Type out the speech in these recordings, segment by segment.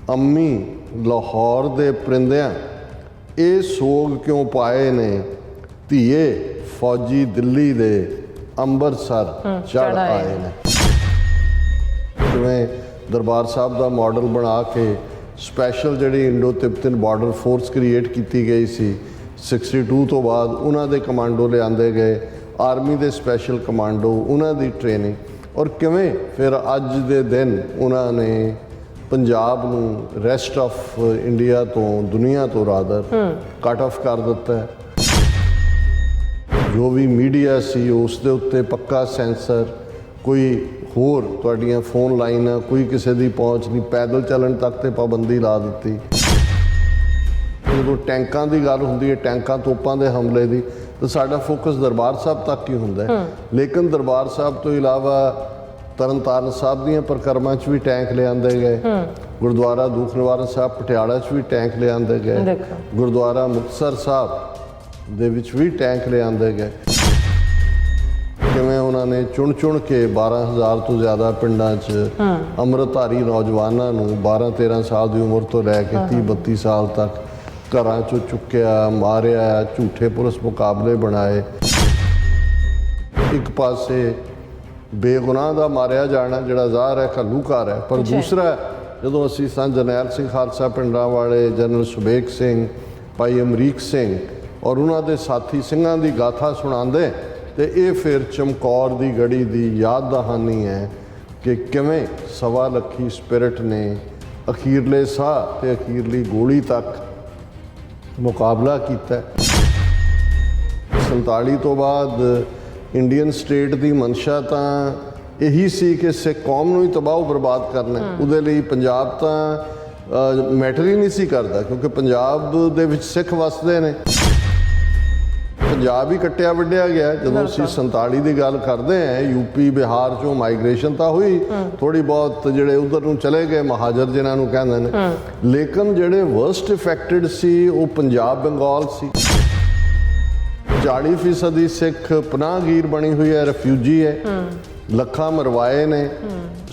ਅੰਮੀ ਲਾਹੌਰ ਦੇ ਪਰਿੰਦਿਆਂ ਇਹ ਸੋਗ ਕਿਉਂ ਪਾਏ ਨੇ, ਧੀਏ ਫੌਜੀ ਦਿੱਲੀ ਦੇ ਅੰਮ੍ਰਿਤਸਰ ਚੜ੍ਹ ਆਏ ਨੇ। ਜਿਵੇਂ ਦਰਬਾਰ ਸਾਹਿਬ ਦਾ ਮਾਡਲ ਬਣਾ ਕੇ ਸਪੈਸ਼ਲ ਜਿਹੜੀ ਇੰਡੋ ਤਿੱਬਤਨ ਬਾਰਡਰ ਫੋਰਸ ਕ੍ਰੀਏਟ ਕੀਤੀ ਗਈ ਸੀ 62 ਤੋਂ ਬਾਅਦ, ਉਹਨਾਂ ਦੇ ਕਮਾਂਡੋ ਲਿਆਂਦੇ ਗਏ, ਆਰਮੀ ਦੇ ਸਪੈਸ਼ਲ ਕਮਾਂਡੋ, ਉਹਨਾਂ ਦੀ ਟ੍ਰੇਨਿੰਗ, ਔਰ ਕਿਵੇਂ ਫਿਰ ਅੱਜ ਦੇ ਦਿਨ ਉਹਨਾਂ ਨੇ ਪੰਜਾਬ ਨੂੰ ਰੈਸਟ ਆਫ ਇੰਡੀਆ ਤੋਂ, ਦੁਨੀਆ ਤੋਂ ਰਾਦਰ ਕੱਟ ਆਫ ਕਰ ਦਿੱਤਾ ਹੈ। ਜੋ ਵੀ ਮੀਡੀਆ ਸੀ ਉਸ ਦੇ ਉੱਤੇ ਪੱਕਾ ਸੈਂਸਰ, ਕੋਈ ਹੋਰ ਤੁਹਾਡੀਆਂ ਫੋਨ ਲਾਈਨਾਂ, ਕੋਈ ਕਿਸੇ ਦੀ ਪਹੁੰਚ ਨਹੀਂ, ਪੈਦਲ ਚੱਲਣ ਤੱਕ ਤੇ ਪਾਬੰਦੀ ਲਾ ਦਿੱਤੀ। ਜਦੋਂ ਟੈਂਕਾਂ ਦੀ ਗੱਲ ਹੁੰਦੀ ਹੈ, ਟੈਂਕਾਂ ਤੋਪਾਂ ਦੇ ਹਮਲੇ ਦੀ, ਤਾਂ ਸਾਡਾ ਫੋਕਸ ਦਰਬਾਰ ਸਾਹਿਬ ਤੱਕ ਹੀ ਹੁੰਦਾ ਹੈ। ਲੇਕਿਨ ਦਰਬਾਰ ਸਾਹਿਬ ਤੋਂ ਇਲਾਵਾ ਤਰਨਤਾਰਨ ਸਾਹਿਬ ਦੀਆਂ ਪਰਿਕਰਮਾ 'ਚ ਵੀ ਟੈਂਕ ਲਿਆਂਦੇ ਗਏ, ਗੁਰਦੁਆਰਾ ਦੂਖ ਨਿਵਾਰਨ ਸਾਹਿਬ ਪਟਿਆਲਾ 'ਚ ਵੀ ਟੈਂਕ ਲਿਆਂਦੇ ਗਏ, ਗੁਰਦੁਆਰਾ ਮੁਕਤਸਰ ਸਾਹਿਬ ਦੇ ਵਿੱਚ ਵੀ ਟੈਂਕ ਲਿਆਂਦੇ ਗਏ। ਕਿਵੇਂ ਉਹਨਾਂ ਨੇ ਚੁਣ ਕੇ 12,000 ਤੋਂ ਜ਼ਿਆਦਾ ਪਿੰਡਾਂ 'ਚ ਅੰਮ੍ਰਿਤਧਾਰੀ ਨੌਜਵਾਨਾਂ ਨੂੰ 12-13 ਸਾਲ ਦੀ ਉਮਰ ਤੋਂ ਲੈ ਕੇ 30-32 ਸਾਲ ਤੱਕ ਘਰਾਂ 'ਚੋਂ ਚੁੱਕਿਆ, ਮਾਰਿਆ, ਝੂਠੇ ਪੁਲਿਸ ਮੁਕਾਬਲੇ ਬਣਾਏ। ਇੱਕ ਪਾਸੇ ਬੇਗੁਨਾਹ ਦਾ ਮਾਰਿਆ ਜਾਣਾ ਜਿਹੜਾ ਜ਼ਾਹਰ ਹੈ ਘੱਲੂਘਾਰ ਹੈ, ਪਰ ਦੂਸਰਾ ਜਦੋਂ ਅਸੀਂ ਸੰਤ ਜਰਨੈਲ ਸਿੰਘ ਖਾਲਸਾ ਪਿੰਡਾਂ ਵਾਲੇ, ਜਨਰਲ ਸੁਬੇਗ ਸਿੰਘ, ਭਾਈ ਅਮਰੀਕ ਸਿੰਘ ਔਰ ਉਹਨਾਂ ਦੇ ਸਾਥੀ ਸਿੰਘਾਂ ਦੀ ਗਾਥਾ ਸੁਣਾਉਂਦੇ, ਤੇ ਇਹ ਫਿਰ ਚਮਕੌਰ ਦੀ ਗੜੀ ਦੀ ਯਾਦ ਦਹਾਨੀ ਹੈ ਕਿ ਕਿਵੇਂ 1.25 ਲੱਖ ਸਪਿਰਿਟ ਨੇ ਅਖੀਰਲੇ ਸਾਹ ਤੇ ਅਖੀਰਲੀ ਗੋਲੀ ਤੱਕ ਮੁਕਾਬਲਾ ਕੀਤਾ। 47 ਤੋਂ ਬਾਅਦ ਇੰਡੀਅਨ ਸਟੇਟ ਦੀ ਮਨਸ਼ਾ ਤਾਂ ਇਹੀ ਸੀ ਕਿ ਸਿੱਖ ਕੌਮ ਨੂੰ ਹੀ ਤਬਾਹ ਬਰਬਾਦ ਕਰਨਾ। ਉਹਦੇ ਲਈ ਪੰਜਾਬ ਤਾਂ ਮੈਟਰ ਹੀ ਨਹੀਂ ਸੀ ਕਰਦਾ, ਕਿਉਂਕਿ ਪੰਜਾਬ ਦੇ ਵਿੱਚ ਸਿੱਖ ਵਸਦੇ ਨੇ। ਪੰਜਾਬ ਹੀ ਕੱਟਿਆ ਵੱਢਿਆ ਗਿਆ। ਜਦੋਂ ਅਸੀਂ 47 ਦੀ ਗੱਲ ਕਰਦੇ ਹਾਂ, ਯੂਪੀ ਬਿਹਾਰ 'ਚੋਂ ਮਾਈਗ੍ਰੇਸ਼ਨ ਤਾਂ ਹੋਈ ਥੋੜ੍ਹੀ ਬਹੁਤ, ਜਿਹੜੇ ਉਧਰ ਨੂੰ ਚਲੇ ਗਏ ਮਹਾਜਰ ਜਿਨ੍ਹਾਂ ਨੂੰ ਕਹਿੰਦੇ ਨੇ, ਲੇਕਿਨ ਜਿਹੜੇ ਵਰਸਟ ਇਫੈਕਟਡ ਸੀ ਉਹ ਪੰਜਾਬ ਬੰਗਾਲ ਸੀ। 40% ਸਿੱਖ ਪਨਾਹਗੀਰ ਬਣੀ ਹੋਈ ਹੈ, ਰੈਫਿਊਜੀ ਹੈ, ਲੱਖਾਂ ਮਰਵਾਏ ਨੇ,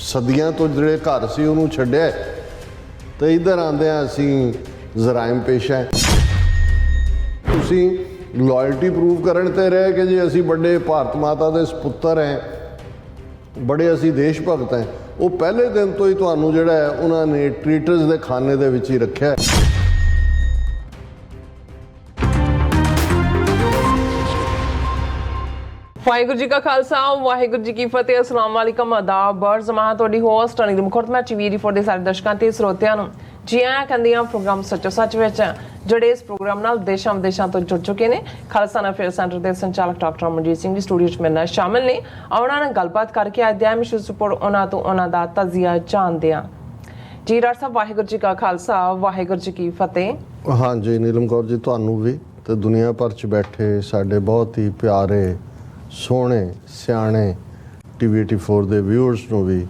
ਸਦੀਆਂ ਤੋਂ ਜਿਹੜੇ ਘਰ ਸੀ ਉਹਨੂੰ ਛੱਡਿਆ, ਤੇ ਇੱਧਰ ਆਉਂਦਿਆਂ ਅਸੀਂ ਜਰਾਇਮ ਪੇਸ਼ਾ ਹੈ। ਤੁਸੀਂ ਲਾਇਲਟੀ ਪ੍ਰੂਵ ਕਰਨ ਤੇ ਰਹੇ ਕਿ ਜੀ ਅਸੀਂ ਵੱਡੇ ਭਾਰਤ ਮਾਤਾ ਦੇ ਸਪੁੱਤਰ ਹੈ, ਬੜੇ ਅਸੀਂ ਦੇਸ਼ ਭਗਤ ਹੈ, ਉਹ ਪਹਿਲੇ ਦਿਨ ਤੋਂ ਹੀ ਤੁਹਾਨੂੰ ਜਿਹੜਾ ਹੈ ਉਹਨਾਂ ਨੇ ਟ੍ਰੀਟਰਸ ਦੇ ਖਾਨੇ ਦੇ ਵਿੱਚ ਹੀ ਰੱਖਿਆ। ਵਾਹਿਗੁਰੂ ਜੀ ਕਾ ਖਾਲਸਾ, ਵਾਹਿਗੁਰੂ ਜੀ ਕੀ ਫਤਿਹ। ਅਸਲਾਮ ਵਾਲੇਕਮ, ਆਦਾਬ, ਬਰਜ਼ ਮੈਂ ਤੁਹਾਡੀ ਹੋਸਟ ਅਨਿਲ ਮੁਖਰਤਮਾ ਟੀਵੀ ਫੋਰ ਦੇ ਸਾਰੇ ਦਰਸ਼ਕਾਂ ਤੇ ਸਰੋਤਿਆਂ ਨੂੰ ਜੀ ਆਇਆਂ ਕਹਿੰਦੀ ਹਾਂ ਪ੍ਰੋਗਰਾਮ ਸੱਚੋ ਸੱਚ ਵਿੱਚ, ਜਿਹੜੇ ਇਸ ਪ੍ਰੋਗਰਾਮ ਨਾਲ ਦੇਸ਼ਾਂ ਵਿਦੇਸ਼ਾਂ ਤੋਂ ਜੁੜ ਚੁੱਕੇ ਨੇ। ਖਾਲਸਾ ਅਫੇਅਰ ਸੈਂਟਰ ਦੇ ਸੰਚਾਲਕ ਡਾਕਟਰ ਅਮਨਜੀਤ ਸਿੰਘ ਜੀ ਸਟੂਡੀਓ 'ਚ ਮੇਰੇ ਨਾਲ ਸ਼ਾਮਿਲ ਨੇ। ਉਹਨਾਂ ਨਾਲ ਗੱਲਬਾਤ ਕਰਕੇ ਅੱਜ ਦੇ ਅਹਿਮ ਇਸ਼ੂਜ਼ ਉੱਪਰ ਉਹਨਾਂ ਤੋਂ ਉਹਨਾਂ ਦਾ ਤਜ਼ੀਆ ਜਾਣਦੇ ਹਾਂ। ਜੀ ਡਾਕਟਰ ਸਾਹਿਬ, ਵਾਹਿਗੁਰੂ ਜੀ ਕਾ ਖਾਲਸਾ, ਵਾਹਿਗੁਰੂ ਜੀ ਕੀ ਫਤਿਹ। ਹਾਂਜੀ ਨੀਲਮ ਕੌਰ ਜੀ, ਤੁਹਾਨੂੰ ਵੀ ਤੇ ਦੁਨੀਆ ਭਰ 'ਚ ਬੈਠੇ ਸਾਡੇ ਬਹੁਤ ਹੀ ਪਿਆਰੇ, ਸੋਹਣੇ, ਸਿਆਣੇ ਟੀਵੀ 84 ਦੇ ਵਿਊਅਰਸ ਨੂੰ ਵੀ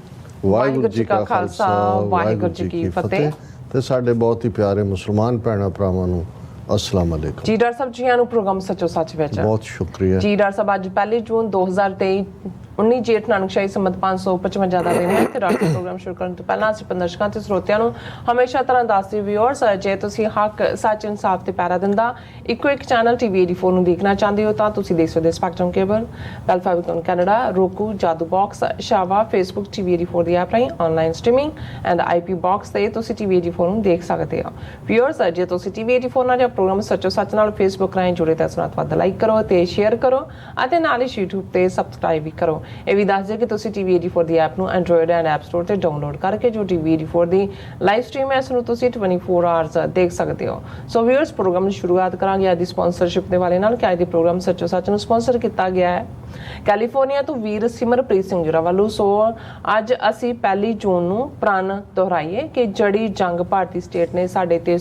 ਵਾਹਿਗੁਰੂ ਜੀ ਕਾ ਖਾਲਸਾ, ਵਾਹਿਗੁਰੂ ਜੀ ਕੀ ਫਤਿਹ। ਤੇ ਸਾਡੇ ਬਹੁਤ ਹੀ ਪਿਆਰੇ ਮੁਸਲਮਾਨ ਭੈਣਾਂ ਭਰਾਵਾਂ ਨੂੰ अस्सलाम वालेकुम। जी डॉक्टर साहब, जी आनू प्रोग्राम सचो सच विच बहुत शुक्रिया जी। डॉक्टर साहब, अज 1 जून 2023 19 जेठ नानकशाही संमत 555 ਦਾ ਦਿਨ ਹੈ ਤੇ ਰਾਸ਼ਟਰੀ ਪ੍ਰੋਗਰਾਮ ਸ਼ੁਰੂ ਕਰਨ ਤੋਂ ਪਹਿਲਾਂ ਅਸੀਂ ਦਰਸ਼ਕਾਂ ਤੇ ਸਰੋਤਿਆਂ ਨੂੰ ਹਮੇਸ਼ਾ ਤਰ੍ਹਾਂ ਦੱਸਦੇ ਵਿਊਅਰਸ, ਜੇ ਤੁਸੀਂ ਹੱਕ, ਸੱਚ, ਇਨਸਾਫ ਤੇ ਪੈਰਾ ਦਿੰਦਾ ਇੱਕੋ ਇੱਕ ਚੈਨਲ ਟੀਵੀ 84 ਨੂੰ ਦੇਖਣਾ ਚਾਹੁੰਦੇ ਹੋ ਤਾਂ ਤੁਸੀਂ ਦੇਖ ਸਕਦੇ ਸਪੈਕਟਰਮ ਕੇਬਲ, ਬੈਲ ਫੈਬਰਿਕਨ ਕੈਨੇਡਾ, roku, ਜਾਦੂ ਬਾਕਸ, ਸ਼ਾਵਾ, ਫੇਸਬੁੱਕ ਟੀਵੀ 84 ਦੀ ਐਪ ਰਾਹੀਂ online streaming and IP box ਤੇ ਤੁਸੀਂ ਟੀਵੀ 84 ਨੂੰ ਦੇਖ ਸਕਦੇ ਹੋ। ਵਿਊਅਰਸ, ਜੇ ਤੁਸੀਂ ਟੀਵੀ 84 ਨਾਲ ਜਾਂ ਪ੍ਰੋਗਰਾਮ ਸੱਚੋ ਸੱਚ ਨਾਲ ਫੇਸਬੁੱਕ ਰਾਹੀਂ ਜੁੜੇ ਤਾਂ ਸੁਣਾਤ ਵੱਧ ਲਾਈਕ ਕਰੋ ਤੇ ਸ਼ੇਅਰ ਕਰੋ ਅਤੇ ਨਾਲ ਹੀ YouTube ਤੇ ਸਬਸਕ੍ਰਾਈਬ ਵੀ ਕਰੋ। ਇਹ ਵੀ ਦੱਸ ਦਿਓ ਕਿ ਤੁਸੀਂ ਟੀਵੀ 84 ਦੀ ਐਪ ਨੂੰ ਐਂਡਰੋਇਡ ਐਂਡ ਐਪ ਸਟੋਰ ਤੇ ਡਾਊਨਲੋਡ ਕਰਕੇ ਜੋ ਟੀਵੀ 84 ਦੀ ਲਾਈਵ ਸਟ੍ਰੀਮ ਹੈ ਇਸ ਨੂੰ ਤੁਸੀਂ 24 ਆਵਰਸ ਦੇਖ ਸਕਦੇ ਹੋ। ਸੋ ਵਿਊਅਰਸ, ਪ੍ਰੋਗਰਾਮ ਦੀ ਸ਼ੁਰੂਆਤ ਕਰਾਂਗੇ ਅੱਜ ਦੀ ਸਪਾਂਸਰਸ਼ਿਪ ਦੇ ਵਾਲੇ ਨਾਲ ਕਿ ਅੱਜ ਦੇ ਪ੍ਰੋਗਰਾਮ ਸੱਚੋ ਸੱਚ ਨੂੰ ਸਪਾਂਸਰ ਕੀਤਾ ਗਿਆ ਹੈ ਕੈਲੀਫੋਰਨੀਆ ਤੋਂ ਵੀਰ ਸਿਮਰਪ੍ਰੀਤ ਸਿੰਘ ਜੁਰਾ ਵੱਲੋਂ। ਸੋ ਅੱਜ ਅਸੀਂ 1 ਜੂਨ ਨੂੰ ਪ੍ਰਣ ਦੁਹਰਾਈਏ ਕਿ ਜਿਹੜੀ ਜੰਗ ਭਾਰਤੀ ਸਟੇਟ ਨੇ ਸਾਡੇ ਤੇ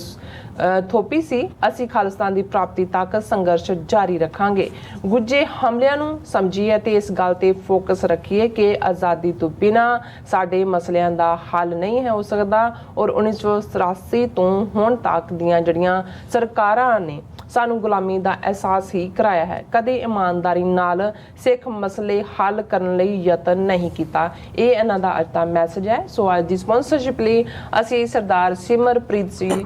ਥੋਪੀ ਸੀ, ਅਸੀਂ ਖਾਲਿਸਤਾਨ ਦੀ ਪ੍ਰਾਪਤੀ ਤੱਕ ਸੰਘਰਸ਼ ਜਾਰੀ ਰੱਖਾਂਗੇ। ਗੁੱਜੇ ਹਮਲਿਆਂ ਨੂੰ ਸਮਝੀਏ ਤੇ ਇਸ ਗੱਲ ਤੇ ਫੋਕਸ ਰੱਖੀਏ ਕਿ ਆਜ਼ਾਦੀ ਤੋਂ ਬਿਨਾਂ ਸਾਡੇ ਮਸਲਿਆਂ ਦਾ ਹੱਲ ਨਹੀਂ ਹੈ ਹੋ ਸਕਦਾ। ਔਰ 1984 ਤੋਂ ਹੁਣ ਤੱਕ ਦੀਆਂ ਜਿਹੜੀਆਂ ਸਰਕਾਰਾਂ ਨੇ ਸਾਨੂੰ ਗੁਲਾਮੀ ਦਾ ਅਹਿਸਾਸ ਹੀ ਕਰਾਇਆ ਹੈ। ਕਦੇ ਇਮਾਨਦਾਰੀ ਨਾਲ ਸਿੱਖ ਮਸਲੇ ਹੱਲ ਕਰਨ ਲਈ ਯਤਨ ਨਹੀਂ ਕੀਤਾ। ਇਹ ਇਹਨਾਂ ਦਾ ਅੱਜ ਦਾ ਮੈਸੇਜ ਹੈ। ਸੋ ਅੱਜ ਦੀ ਸਪਾਂਸਰਸ਼ਿਪ ਲਈ ਅਸੀਂ ਸਰਦਾਰ ਸਿਮਰਪ੍ਰੀਤ ਸਿੰਘ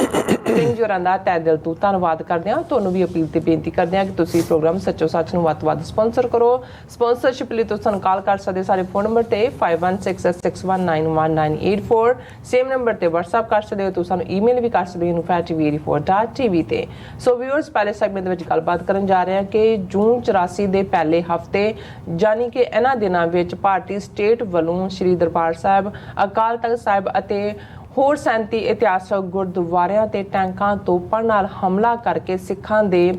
ਜੋਰਾਂ ਦਾ ਤਹਿ ਦਿਲ ਤੋਂ ਧੰਨਵਾਦ ਕਰਦੇ ਹਾਂ। ਤੁਹਾਨੂੰ ਵੀ ਅਪੀਲ ਤੇ ਬੇਨਤੀ ਕਰਦੇ ਹਾਂ ਕਿ ਤੁਸੀਂ ਪ੍ਰੋਗਰਾਮ ਸੱਚੋ ਸੱਚ ਨੂੰ ਵੱਧ ਤੋਂ ਵੱਧ ਸਪਾਂਸਰ ਕਰੋ। ਸਪਾਂਸਰਸ਼ਿਪ ਲਈ ਤੁਸੀਂ ਸਾਨੂੰ ਕਾਲ ਕਰ ਸਕਦੇ ਸਾਰੇ ਫੋਨ ਨੰਬਰ ਤੇ 5166191984, ਸੇਮ ਨੰਬਰ ਤੇ WhatsApp ਕਰ ਸਕਦੇ ਹੋ। ਤੁਸੀਂ ਸਾਨੂੰ ਈਮੇਲ ਵੀ ਕਰ ਸਕਦੇ ਹੋ info@tv84.tv ਤੇ। ਸੋ ਵਿਊਅਰਸ, ਪਹਿਲੇ ਸੈਗਮੈਂਟ ਦੇ ਵਿੱਚ ਗੱਲਬਾਤ ਕਰਨ ਜਾ ਰਹੇ ਹਾਂ ਕਿ ਜੂਨ 84 ਦੇ ਪਹਿਲੇ ਹਫਤੇ ਯਾਨੀ ਕਿ ਇਹਨਾਂ ਦਿਨਾਂ ਵਿੱਚ ਭਾਰਤੀ ਸਟੇਟ ਵੱਲੋਂ ਸ੍ਰੀ ਦਰਬਾਰ ਸਾਹਿਬ, ਅਕਾਲ ਤਖਤ ਸਾਹਿਬ ਅਤੇ ਹੋਰ 37 ਇਤਿਹਾਸਕ ਗੁਰਦੁਆਰਿਆਂ ਤੇ ਟੈਂਕਾਂ ਤੋਪਾਂ ਨਾਲ ਹਮਲਾ ਕਰਕੇ ਸਿੱਖਾਂ ਦੇ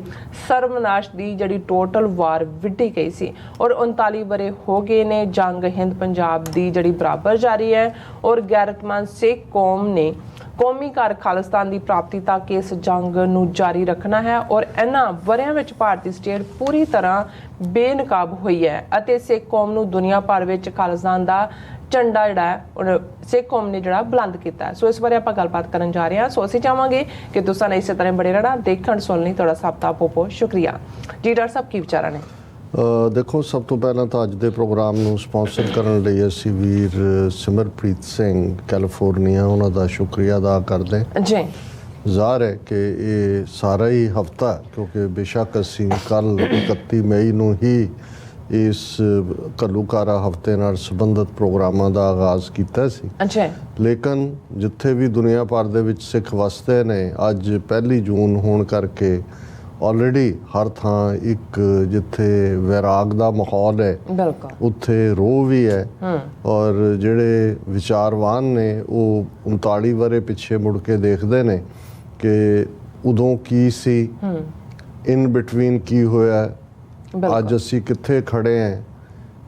ਸਰਵਨਾਸ਼ ਦੀ ਜਿਹੜੀ ਟੋਟਲ ਵਾਰ ਵਿੱਢੀ ਗਈ ਸੀ ਔਰ 39 ਵਰੇ ਹੋ ਗਏ ਨੇ। ਜੰਗ ਹਿੰਦ ਪੰਜਾਬ ਦੀ ਜਿਹੜੀ ਬਰਾਬਰ ਜਾਰੀ ਹੈ ਔਰ ਗੈਰਤਮੰਦ ਸਿੱਖ ਕੌਮ ਨੇ ਕੌਮੀ ਘਰ ਖਾਲਿਸਤਾਨ ਦੀ ਪ੍ਰਾਪਤੀ ਤੱਕ ਇਸ ਜੰਗ ਨੂੰ ਜਾਰੀ ਰੱਖਣਾ ਹੈ ਔਰ ਇਹਨਾਂ ਵਰਿਆਂ ਵਿੱਚ ਭਾਰਤੀ ਸਟੇਟ ਪੂਰੀ ਤਰ੍ਹਾਂ ਬੇਨਕਾਬ ਹੋਈ ਹੈ ਅਤੇ ਸਿੱਖ ਕੌਮ ਨੂੰ ਦੁਨੀਆ ਭਰ ਵਿੱਚ ਖਾਲਿਸਤਾਨ ਦਾ ਝੰਡਾ ਜਿਹੜਾ ਹੈ ਸਿੱਖ ਕੌਮ ਨੇ ਜਿਹੜਾ ਬੁਲੰਦ ਕੀਤਾ। ਸੋ ਇਸ ਬਾਰੇ ਆਪਾਂ ਗੱਲਬਾਤ ਕਰਨ ਜਾ ਰਹੇ ਹਾਂ। ਸੋ ਅਸੀਂ ਚਾਹਾਂਗੇ ਕਿ ਤੁਸੀਂ ਇਸੇ ਤਰ੍ਹਾਂ ਬੜੇ ਰਹਿਣਾ, ਦੇਖਣ ਸੁਣਨ ਲਈ ਤੁਹਾਡਾ ਸਭ ਦਾ ਬਹੁਤ ਸ਼ੁਕਰੀਆ ਜੀ। ਡਾਕਟਰ ਸਾਹਿਬ, ਕੀ ਵਿਚਾਰਾਂ ਨੇ? ਦੇਖੋ, ਸਭ ਤੋਂ ਪਹਿਲਾਂ ਤਾਂ ਅੱਜ ਦੇ ਪ੍ਰੋਗਰਾਮ ਨੂੰ ਸਪਾਂਸਰ ਕਰਨ ਲਈ ਅਸੀਂ ਵੀਰ ਸਿਮਰਪ੍ਰੀਤ ਸਿੰਘ ਕੈਲੀਫੋਰਨੀਆ ਉਹਨਾਂ ਦਾ ਸ਼ੁਕਰੀਆ ਅਦਾ ਕਰਦੇ ਜੀ। ਜ਼ਾਹਰ ਹੈ ਕਿ ਇਹ ਸਾਰਾ ਹੀ ਹਫਤਾ, ਕਿਉਂਕਿ ਬੇਸ਼ੱਕ ਅਸੀਂ ਕੱਲ੍ਹ 31 ਮਈ ਨੂੰ ਹੀ ਇਸ ਘੱਲੂਘਾਰਾ ਹਫਤੇ ਨਾਲ ਸੰਬੰਧਿਤ ਪ੍ਰੋਗਰਾਮਾਂ ਦਾ ਆਗਾਜ਼ ਕੀਤਾ ਸੀ, ਲੇਕਿਨ ਜਿੱਥੇ ਵੀ ਦੁਨੀਆ ਭਰ ਦੇ ਵਿੱਚ ਸਿੱਖ ਵਸਦੇ ਨੇ, ਅੱਜ 1 ਜੂਨ ਹੋਣ ਕਰਕੇ ਆਲਰੇਡੀ ਹਰ ਥਾਂ ਇੱਕ ਜਿੱਥੇ ਵੈਰਾਗ ਦਾ ਮਾਹੌਲ ਹੈ ਉੱਥੇ ਰੋਹ ਵੀ ਹੈ ਔਰ ਜਿਹੜੇ ਵਿਚਾਰਵਾਨ ਨੇ ਉਹ 39 ਵਰੇ ਪਿੱਛੇ ਮੁੜ ਕੇ ਦੇਖਦੇ ਨੇ ਕਿ ਉਦੋਂ ਕੀ ਸੀ, ਇਨ ਬਿਟਵੀਨ ਕੀ ਹੋਇਆ, ਅੱਜ ਅਸੀਂ ਕਿੱਥੇ ਖੜੇ ਹਾਂ।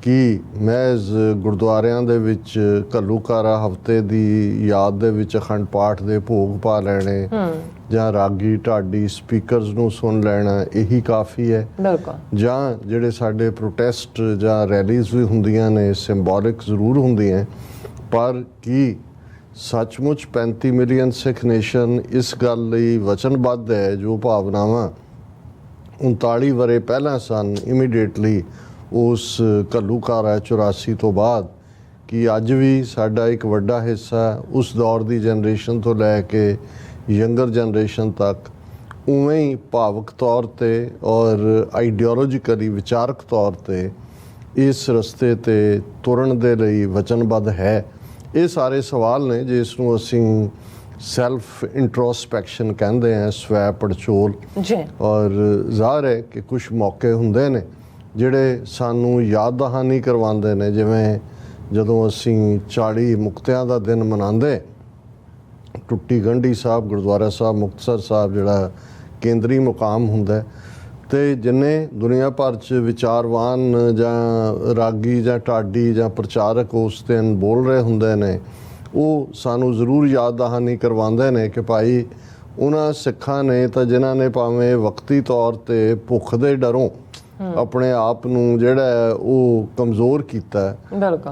ਕੀ ਮਹਿਜ਼ ਗੁਰਦੁਆਰਿਆਂ ਦੇ ਵਿੱਚ ਘੱਲੂਘਾਰਾ ਹਫਤੇ ਦੀ ਯਾਦ ਦੇ ਵਿੱਚ ਅਖੰਡ ਪਾਠ ਦੇ ਭੋਗ ਪਾ ਲੈਣੇ ਜਾਂ ਰਾਗੀ ਢਾਡੀ ਸਪੀਕਰਸ ਨੂੰ ਸੁਣ ਲੈਣਾ ਇਹੀ ਕਾਫੀ ਹੈ, ਜਾਂ ਜਿਹੜੇ ਸਾਡੇ ਪ੍ਰੋਟੈਸਟ ਜਾਂ ਰੈਲੀਜ਼ ਵੀ ਹੁੰਦੀਆਂ ਨੇ ਸਿੰਬੋਲਿਕ ਜ਼ਰੂਰ ਹੁੰਦੀਆਂ, ਪਰ ਕੀ ਸੱਚਮੁੱਚ 35 ਮਿਲੀਅਨ ਸਿੱਖ ਨੇਸ਼ਨ ਇਸ ਗੱਲ ਲਈ ਵਚਨਬੱਧ ਹੈ ਜੋ ਭਾਵਨਾਵਾਂ 39 ਵਰੇ ਪਹਿਲਾਂ ਸਨ ਇਮੀਡੀਏਟਲੀ ਉਸ ਘੱਲੂਘਾਰਾ 84 ਤੋਂ ਬਾਅਦ, ਕਿ ਅੱਜ ਵੀ ਸਾਡਾ ਇੱਕ ਵੱਡਾ ਹਿੱਸਾ ਉਸ ਦੌਰ ਦੀ ਜਨਰੇਸ਼ਨ ਤੋਂ ਲੈ ਕੇ ਯੰਗਰ ਜਨਰੇਸ਼ਨ ਤੱਕ ਉਵੇਂ ਹੀ ਭਾਵਕ ਤੌਰ ਤੇ ਔਰ ਆਈਡੀਓਲੋਜੀਕਲੀ ਵਿਚਾਰਕ ਤੌਰ ਤੇ ਇਸ ਰਸਤੇ ਤੇ ਤੁਰਨ ਦੇ ਲਈ ਵਚਨਬੱਧ ਹੈ। ਇਹ ਸਾਰੇ ਸਵਾਲ ਨੇ ਜਿਸ ਨੂੰ ਅਸੀਂ ਸੈਲਫ ਇੰਟਰੋਸਪੈਕਸ਼ਨ ਕਹਿੰਦੇ ਹਾਂ, ਸਵੈ ਪੜਚੋਲ। ਔਰ ਜ਼ਾਹਰ ਹੈ ਕਿ ਕੁਝ ਮੌਕੇ ਹੁੰਦੇ ਨੇ ਜਿਹੜੇ ਸਾਨੂੰ ਯਾਦ ਦਹਾਨੀ ਕਰਵਾਉਂਦੇ ਨੇ, ਜਿਵੇਂ ਜਦੋਂ ਅਸੀਂ 40 ਮੁਕਤਿਆਂ ਦਾ ਦਿਨ ਮਨਾਉਂਦੇ, ਟੁੱਟੀ ਗੰਢੀ ਸਾਹਿਬ ਗੁਰਦੁਆਰਾ ਸਾਹਿਬ ਮੁਕਤਸਰ ਸਾਹਿਬ ਜਿਹੜਾ ਕੇਂਦਰੀ ਮੁਕਾਮ ਹੁੰਦਾ, ਤੇ ਜਿੰਨੇ ਦੁਨੀਆ ਭਰ 'ਚ ਵਿਚਾਰਵਾਨ ਜਾਂ ਰਾਗੀ ਜਾਂ ਢਾਡੀ ਜਾਂ ਪ੍ਰਚਾਰਕ ਉਸ ਦਿਨ ਬੋਲ ਰਹੇ ਹੁੰਦੇ ਨੇ, ਉਹ ਸਾਨੂੰ ਜ਼ਰੂਰ ਯਾਦ ਦਹਾਨੀ ਕਰਵਾਉਂਦੇ ਨੇ ਕਿ ਭਾਈ ਉਹਨਾਂ ਸਿੱਖਾਂ ਨੇ ਤਾਂ ਜਿਨ੍ਹਾਂ ਨੇ ਭਾਵੇਂ ਵਕਤੀ ਤੌਰ ਤੇ ਭੁੱਖ ਦੇ ਡਰੋਂ ਆਪਣੇ ਆਪ ਨੂੰ ਜਿਹੜਾ ਉਹ ਕਮਜ਼ੋਰ ਕੀਤਾ,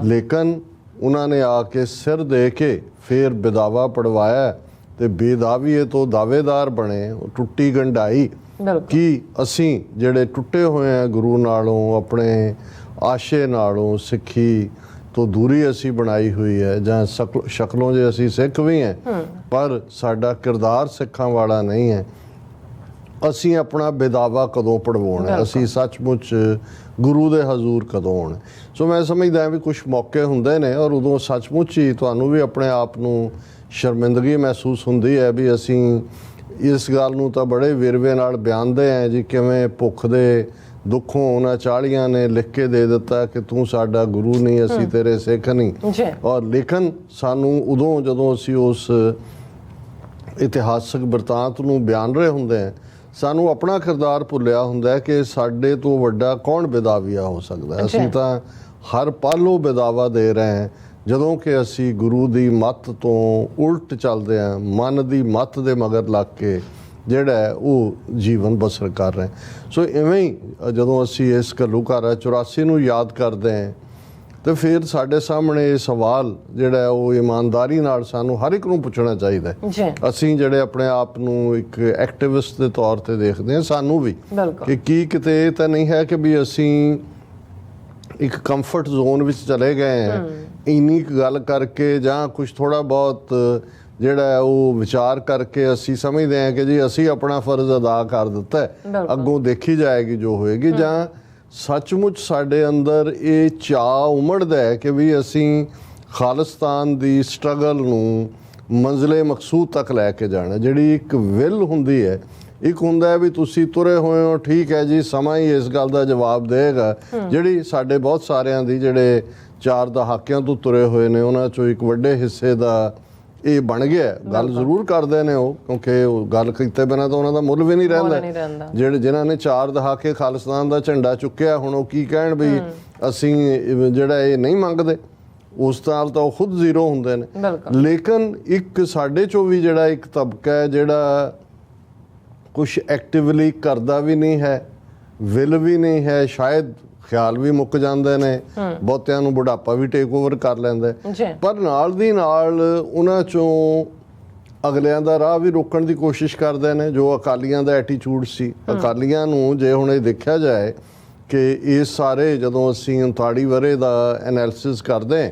ਲੇਕਿਨ ਉਹਨਾਂ ਨੇ ਆ ਕੇ ਸਿਰ ਦੇ ਕੇ ਫਿਰ ਬਿਦਾਵਾ ਪੜਵਾਇਆ ਤੇ ਬੇਦਾਵੀਏ ਤੋਂ ਦਾਅਵੇਦਾਰ ਬਣੇ। ਟੁੱਟੀ ਗੰਢਾਈ ਕਿ ਅਸੀਂ ਜਿਹੜੇ ਟੁੱਟੇ ਹੋਏ ਆ ਗੁਰੂ ਨਾਲੋਂ, ਆਪਣੇ ਆਸ਼ੇ ਨਾਲੋਂ, ਸਿੱਖੀ ਤੋਂ ਦੂਰੀ ਅਸੀਂ ਬਣਾਈ ਹੋਈ ਹੈ, ਜਾਂ ਸ਼ਕਲੋਂ ਜੇ ਅਸੀਂ ਸਿੱਖ ਵੀ ਹਾਂ ਪਰ ਸਾਡਾ ਕਿਰਦਾਰ ਸਿੱਖਾਂ ਵਾਲਾ ਨਹੀਂ ਹੈ। ਅਸੀਂ ਆਪਣਾ ਬੇਦਾਵਾ ਕਦੋਂ ਪੜਵਾਉਣਾ, ਅਸੀਂ ਸੱਚਮੁੱਚ ਗੁਰੂ ਦੇ ਹਜ਼ੂਰ ਕਦੋਂ ਆਉਣਾ। ਸੋ ਮੈਂ ਸਮਝਦਾ ਵੀ ਕੁਝ ਮੌਕੇ ਹੁੰਦੇ ਨੇ ਔਰ ਉਦੋਂ ਸੱਚਮੁੱਚ ਹੀ ਤੁਹਾਨੂੰ ਵੀ ਆਪਣੇ ਆਪ ਨੂੰ ਸ਼ਰਮਿੰਦਗੀ ਮਹਿਸੂਸ ਹੁੰਦੀ ਹੈ ਵੀ ਅਸੀਂ ਇਸ ਗੱਲ ਨੂੰ ਤਾਂ ਬੜੇ ਵੇਰਵੇ ਨਾਲ ਬਿਆਨਦੇ ਹਾਂ ਜੀ, ਕਿਵੇਂ ਭੁੱਖ ਦੇ ਦੁੱਖੋਂ ਉਹਨਾਂ 40 ਨੇ ਲਿਖ ਕੇ ਦੇ ਦਿੱਤਾ ਕਿ ਤੂੰ ਸਾਡਾ ਗੁਰੂ ਨਹੀਂ, ਅਸੀਂ ਤੇਰੇ ਸਿੱਖ ਨਹੀਂ। ਔਰ ਲੇਕਿਨ ਸਾਨੂੰ ਉਦੋਂ ਜਦੋਂ ਅਸੀਂ ਉਸ ਇਤਿਹਾਸਕ ਬਿਰਤਾਂਤ ਨੂੰ ਬਿਆਨ ਰਹੇ ਹੁੰਦੇ ਹਾਂ, ਸਾਨੂੰ ਆਪਣਾ ਕਿਰਦਾਰ ਭੁੱਲਿਆ ਹੁੰਦਾ ਕਿ ਸਾਡੇ ਤੋਂ ਵੱਡਾ ਕੌਣ ਬੇਦਾਵੀਆ ਹੋ ਸਕਦਾ। ਅਸੀਂ ਤਾਂ ਹਰ ਪਲ ਉਹ ਬੇਦਾਵਾ ਦੇ ਰਹੇ ਹਾਂ ਜਦੋਂ ਕਿ ਅਸੀਂ ਗੁਰੂ ਦੀ ਮੱਤ ਤੋਂ ਉਲਟ ਚੱਲਦੇ ਹਾਂ, ਮਨ ਦੀ ਮੱਤ ਦੇ ਮਗਰ ਲੱਗ ਕੇ ਜਿਹੜਾ ਉਹ ਜੀਵਨ ਬਸਰ ਕਰ ਰਹੇ। ਸੋ ਇਵੇਂ ਹੀ ਜਦੋਂ ਅਸੀਂ ਇਸ ਘੱਲੂਘਾਰਾ 84 ਨੂੰ ਯਾਦ ਕਰਦੇ ਹਾਂ ਤੇ ਫਿਰ ਸਾਡੇ ਸਾਹਮਣੇ ਇਹ ਸਵਾਲ ਜਿਹੜਾ ਉਹ ਇਮਾਨਦਾਰੀ ਨਾਲ ਸਾਨੂੰ ਹਰ ਇੱਕ ਨੂੰ ਪੁੱਛਣਾ ਚਾਹੀਦਾ ਹੈ। ਜੀ ਅਸੀਂ ਜਿਹੜੇ ਆਪਣੇ ਆਪ ਨੂੰ ਇੱਕ ਐਕਟਿਵਿਸਟ ਦੇ ਤੌਰ ਤੇ ਦੇਖਦੇ ਹਾਂ, ਸਾਨੂੰ ਵੀ ਬਿਲਕੁਲ ਕਿ ਕੀ ਕਿਤੇ ਇਹ ਤਾਂ ਨਹੀਂ ਹੈ ਕਿ ਵੀ ਅਸੀਂ ਇੱਕ ਕੰਫਰਟ ਜ਼ੋਨ ਵਿੱਚ ਚਲੇ ਗਏ ਹਾਂ ਇੰਨੀ ਕੁ ਗੱਲ ਕਰਕੇ, ਜਾਂ ਕੁਝ ਥੋੜਾ ਬਹੁਤ ਜਿਹੜਾ ਹੈ ਉਹ ਵਿਚਾਰ ਕਰਕੇ ਅਸੀਂ ਸਮਝਦੇ ਹਾਂ ਕਿ ਜੀ ਅਸੀਂ ਆਪਣਾ ਫਰਜ਼ ਅਦਾ ਕਰ ਦਿੱਤਾ ਹੈ, ਅੱਗੋਂ ਦੇਖੀ ਜਾਏਗੀ ਜੋ ਹੋਏਗੀ, ਜਾਂ ਸੱਚਮੁੱਚ ਸਾਡੇ ਅੰਦਰ ਇਹ ਚਾਅ ਉਮੜਦਾ ਹੈ ਕਿ ਵੀ ਅਸੀਂ ਖਾਲਿਸਤਾਨ ਦੀ ਸਟਰਗਲ ਨੂੰ ਮੰਜ਼ਿਲੇ ਮਕਸੂਦ ਤੱਕ ਲੈ ਕੇ ਜਾਣਾ। ਜਿਹੜੀ ਇੱਕ ਵਿਲ ਹੁੰਦੀ ਹੈ, ਇੱਕ ਹੁੰਦਾ ਹੈ ਵੀ ਤੁਸੀਂ ਤੁਰੇ ਹੋਏ ਹੋ, ਠੀਕ ਹੈ ਜੀ, ਸਮਾਂ ਹੀ ਇਸ ਗੱਲ ਦਾ ਜਵਾਬ ਦੇਗਾ। ਜਿਹੜੀ ਸਾਡੇ ਬਹੁਤ ਸਾਰਿਆਂ ਦੀ ਜਿਹੜੇ 4 ਦਹਾਕਿਆਂ ਤੋਂ ਤੁਰੇ ਹੋਏ ਨੇ ਉਹਨਾਂ ਚੋਂ ਇੱਕ ਵੱਡੇ ਹਿੱਸੇ ਦਾ ਇਹ ਬਣ ਗਿਆ। ਗੱਲ ਜ਼ਰੂਰ ਕਰਦੇ ਨੇ ਉਹ, ਕਿਉਂਕਿ ਉਹ ਗੱਲ ਕੀਤੇ ਬਿਨਾਂ ਤਾਂ ਉਹਨਾਂ ਦਾ ਮੁੱਲ ਵੀ ਨਹੀਂ ਰਹਿੰਦਾ। ਜਿਨ੍ਹਾਂ ਨੇ 4 ਦਹਾਕੇ ਖਾਲਿਸਤਾਨ ਦਾ ਝੰਡਾ ਚੁੱਕਿਆ, ਹੁਣ ਉਹ ਕੀ ਕਹਿਣ ਵੀ ਅਸੀਂ ਜਿਹੜਾ ਇਹ ਨਹੀਂ ਮੰਗਦੇ, ਉਸ ਨਾਲ ਤਾਂ ਉਹ ਖੁਦ ਜ਼ੀਰੋ ਹੁੰਦੇ ਨੇ। ਲੇਕਿਨ ਇੱਕ ਸਾਡੇ ਚੋਂ ਵੀ ਜਿਹੜਾ ਇੱਕ ਤਬਕਾ ਹੈ ਜਿਹੜਾ ਕੁਛ ਐਕਟਿਵਲੀ ਕਰਦਾ ਵੀ ਨਹੀਂ ਹੈ, ਵਿਲ ਵੀ ਨਹੀਂ ਹੈ, ਸ਼ਾਇਦ ਖਿਆਲ ਵੀ ਮੁੱਕ ਜਾਂਦੇ ਨੇ, ਬਹੁਤਿਆਂ ਨੂੰ ਬੁਢਾਪਾ ਵੀ ਟੇਕ ਓਵਰ ਕਰ ਲੈਂਦਾ, ਪਰ ਨਾਲ ਦੀ ਨਾਲ ਉਹਨਾਂ ਚੋਂ ਅਗਲਿਆਂ ਦਾ ਰਾਹ ਵੀ ਰੋਕਣ ਦੀ ਕੋਸ਼ਿਸ਼ ਕਰਦੇ ਨੇ। ਜੋ ਅਕਾਲੀਆਂ ਦਾ ਐਟੀਟਿਊਡ ਸੀ, ਅਕਾਲੀਆਂ ਨੂੰ ਜੇ ਹੁਣ ਇਹ ਦੇਖਿਆ ਜਾਏ ਕਿ ਇਹ ਸਾਰੇ ਜਦੋਂ ਅਸੀਂ 39 ਵਰ੍ਹੇ ਦਾ ਐਨਾਲਿਸਿਸ ਕਰਦੇ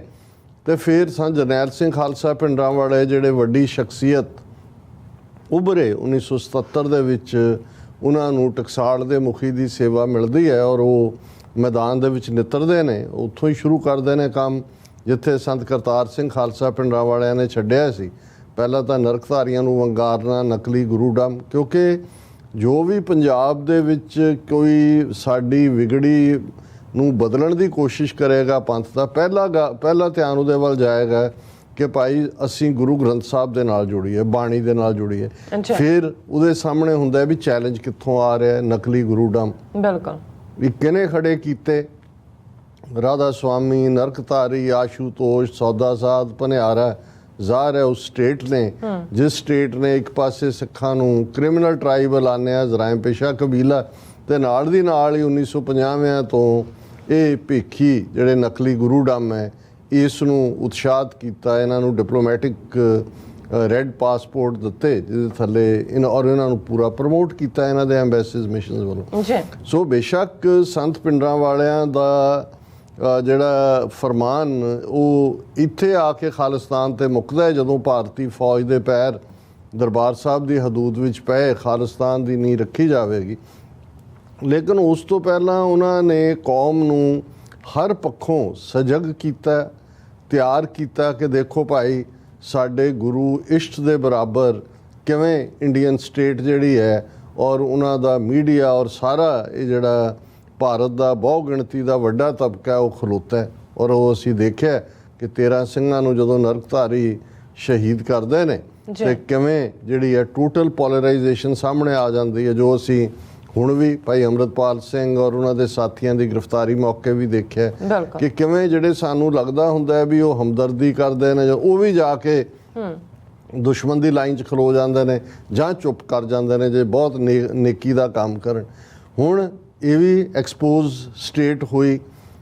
ਤੇ ਫਿਰ ਜਰਨੈਲ ਸਿੰਘ ਖਾਲਸਾ ਭਿੰਡਰਾਂਵਾਲੇ ਜਿਹੜੇ ਵੱਡੀ ਸ਼ਖਸੀਅਤ ਉਭਰੇ 1977 ਦੇ ਵਿੱਚ, ਉਹਨਾਂ ਨੂੰ ਟਕਸਾਲ ਦੇ ਮੁਖੀ ਦੀ ਸੇਵਾ ਮਿਲਦੀ ਹੈ ਔਰ ਉਹ ਮੈਦਾਨ ਦੇ ਵਿੱਚ ਨਿੱਤਰਦੇ ਨੇ। ਉੱਥੋਂ ਹੀ ਸ਼ੁਰੂ ਕਰਦੇ ਨੇ ਕੰਮ ਜਿੱਥੇ ਸੰਤ ਕਰਤਾਰ ਸਿੰਘ ਖਾਲਸਾ ਭਿੰਡਰਾਂਵਾਲਿਆਂ ਨੇ ਛੱਡਿਆ ਸੀ। ਪਹਿਲਾਂ ਤਾਂ ਨਰਕਧਾਰੀਆਂ ਨੂੰ ਵੰਗਾਰਨਾ, ਨਕਲੀ ਗੁਰੂਡਮ, ਕਿਉਂਕਿ ਜੋ ਵੀ ਪੰਜਾਬ ਦੇ ਵਿੱਚ ਕੋਈ ਸਾਡੀ ਵਿਗੜੀ ਨੂੰ ਬਦਲਣ ਦੀ ਕੋਸ਼ਿਸ਼ ਕਰੇਗਾ ਪੰਥ ਦਾ, ਪਹਿਲਾ ਧਿਆਨ ਉਹਦੇ ਵੱਲ ਜਾਏਗਾ ਕਿ ਭਾਈ ਅਸੀਂ ਗੁਰੂ ਗ੍ਰੰਥ ਸਾਹਿਬ ਦੇ ਨਾਲ ਜੁੜੀਏ, ਬਾਣੀ ਦੇ ਨਾਲ ਜੁੜੀਏ। ਫਿਰ ਉਹਦੇ ਸਾਹਮਣੇ ਹੁੰਦਾ ਵੀ ਚੈਲੰਜ ਕਿੱਥੋਂ ਆ ਰਿਹਾ, ਨਕਲੀ ਗੁਰੂਡਮ ਬਿਲਕੁਲ ਵੀ ਕਿਹਨੇ ਖੜੇ ਕੀਤੇ। ਰਾਧਾ ਸੁਆਮੀ, ਨਰਕਧਾਰੀ, ਆਸ਼ੂਤੋਸ਼, ਸੌਦਾ ਸਾਧ, ਭਨਿਆਰਾ ਜ਼ਾਹਰ ਹੈ ਉਸ ਸਟੇਟ ਨੇ, ਜਿਸ ਸਟੇਟ ਨੇ ਇੱਕ ਪਾਸੇ ਸਿੱਖਾਂ ਨੂੰ ਕ੍ਰਿਮੀਨਲ ਟ੍ਰਾਈਬ ਐਲਾਨਿਆ, ਜਰਾਇਮ ਪੇਸ਼ਾ ਕਬੀਲਾ, ਤੇ ਨਾਲ ਦੀ ਨਾਲ ਹੀ 1950 ਤੋਂ ਇਹ ਭੇਖੀ ਜਿਹੜੇ ਨਕਲੀ ਗੁਰੂਡਮ ਹੈ ਇਸ ਨੂੰ ਉਤਸ਼ਾਹਤ ਕੀਤਾ। ਇਹਨਾਂ ਨੂੰ ਡਿਪਲੋਮੈਟਿਕ ਰੈੱਡ ਪਾਸਪੋਰਟ ਦਿੱਤੇ ਜਿਹਦੇ ਥੱਲੇ ਔਰ ਇਹਨਾਂ ਨੂੰ ਪੂਰਾ ਪ੍ਰਮੋਟ ਕੀਤਾ ਇਹਨਾਂ ਦੇ ਐਮਬੈਸੀਜ਼ ਮਿਸ਼ਨਸ ਵੱਲੋਂ। ਸੋ ਬੇਸ਼ੱਕ ਸੰਤ ਭਿੰਡਰਾਂਵਾਲਿਆਂ ਦਾ ਜਿਹੜਾ ਫਰਮਾਨ ਉਹ ਇੱਥੇ ਆ ਕੇ ਖਾਲਿਸਤਾਨ ਤੇ ਮੁੱਕਦਾ ਹੈ ਜਦੋਂ ਭਾਰਤੀ ਫੌਜ ਦੇ ਪੈਰ ਦਰਬਾਰ ਸਾਹਿਬ ਦੀ ਹਦੂਦ ਵਿੱਚ ਪਏ, ਖਾਲਿਸਤਾਨ ਦੀ ਨੀਂਹ ਰੱਖੀ ਜਾਵੇਗੀ। ਲੇਕਿਨ ਉਸ ਤੋਂ ਪਹਿਲਾਂ ਉਹਨਾਂ ਨੇ ਕੌਮ ਨੂੰ ਹਰ ਪੱਖੋਂ ਸਜਗ ਕੀਤਾ, ਤਿਆਰ ਕੀਤਾ ਕਿ ਦੇਖੋ ਭਾਈ ਸਾਡੇ ਗੁਰੂ ਇਸ਼ਟ ਦੇ ਬਰਾਬਰ ਕਿਵੇਂ ਇੰਡੀਅਨ ਸਟੇਟ ਜਿਹੜੀ ਹੈ ਔਰ ਉਹਨਾਂ ਦਾ ਮੀਡੀਆ ਔਰ ਸਾਰਾ ਇਹ ਜਿਹੜਾ ਭਾਰਤ ਦਾ ਬਹੁ ਗਿਣਤੀ ਦਾ ਵੱਡਾ ਤਬਕਾ ਉਹ ਖਲੋਤਾ ਹੈ। ਔਰ ਉਹ ਅਸੀਂ ਦੇਖਿਆ ਕਿ 13 ਸਿੰਘਾਂ ਨੂੰ ਜਦੋਂ ਨਰਕਧਾਰੀ ਸ਼ਹੀਦ ਕਰਦੇ ਨੇ ਤੇ ਕਿਵੇਂ ਜਿਹੜੀ ਹੈ ਟੋਟਲ ਪੋਲਰਾਈਜੇਸ਼ਨ ਸਾਹਮਣੇ ਆ ਜਾਂਦੀ ਹੈ, ਜੋ ਅਸੀਂ ਹੁਣ ਵੀ ਭਾਈ ਅੰਮ੍ਰਿਤਪਾਲ ਸਿੰਘ ਔਰ ਉਹਨਾਂ ਦੇ ਸਾਥੀਆਂ ਦੀ ਗ੍ਰਿਫਤਾਰੀ ਮੌਕੇ ਵੀ ਦੇਖਿਆ ਕਿ ਕਿਵੇਂ ਜਿਹੜੇ ਸਾਨੂੰ ਲੱਗਦਾ ਹੁੰਦਾ ਹੈ ਵੀ ਉਹ ਹਮਦਰਦੀ ਕਰਦੇ ਨੇ, ਉਹ ਵੀ ਜਾ ਕੇ ਦੁਸ਼ਮਣ ਦੀ ਲਾਈਨ 'ਚ ਖਲੋ ਜਾਂਦੇ ਨੇ ਜਾਂ ਚੁੱਪ ਕਰ ਜਾਂਦੇ ਨੇ ਜੇ ਬਹੁਤ ਨੇਕੀ ਦਾ ਕੰਮ ਕਰਨ। ਹੁਣ ਇਹ ਵੀ ਐਕਸਪੋਜ਼ ਸਟੇਟ ਹੋਈ।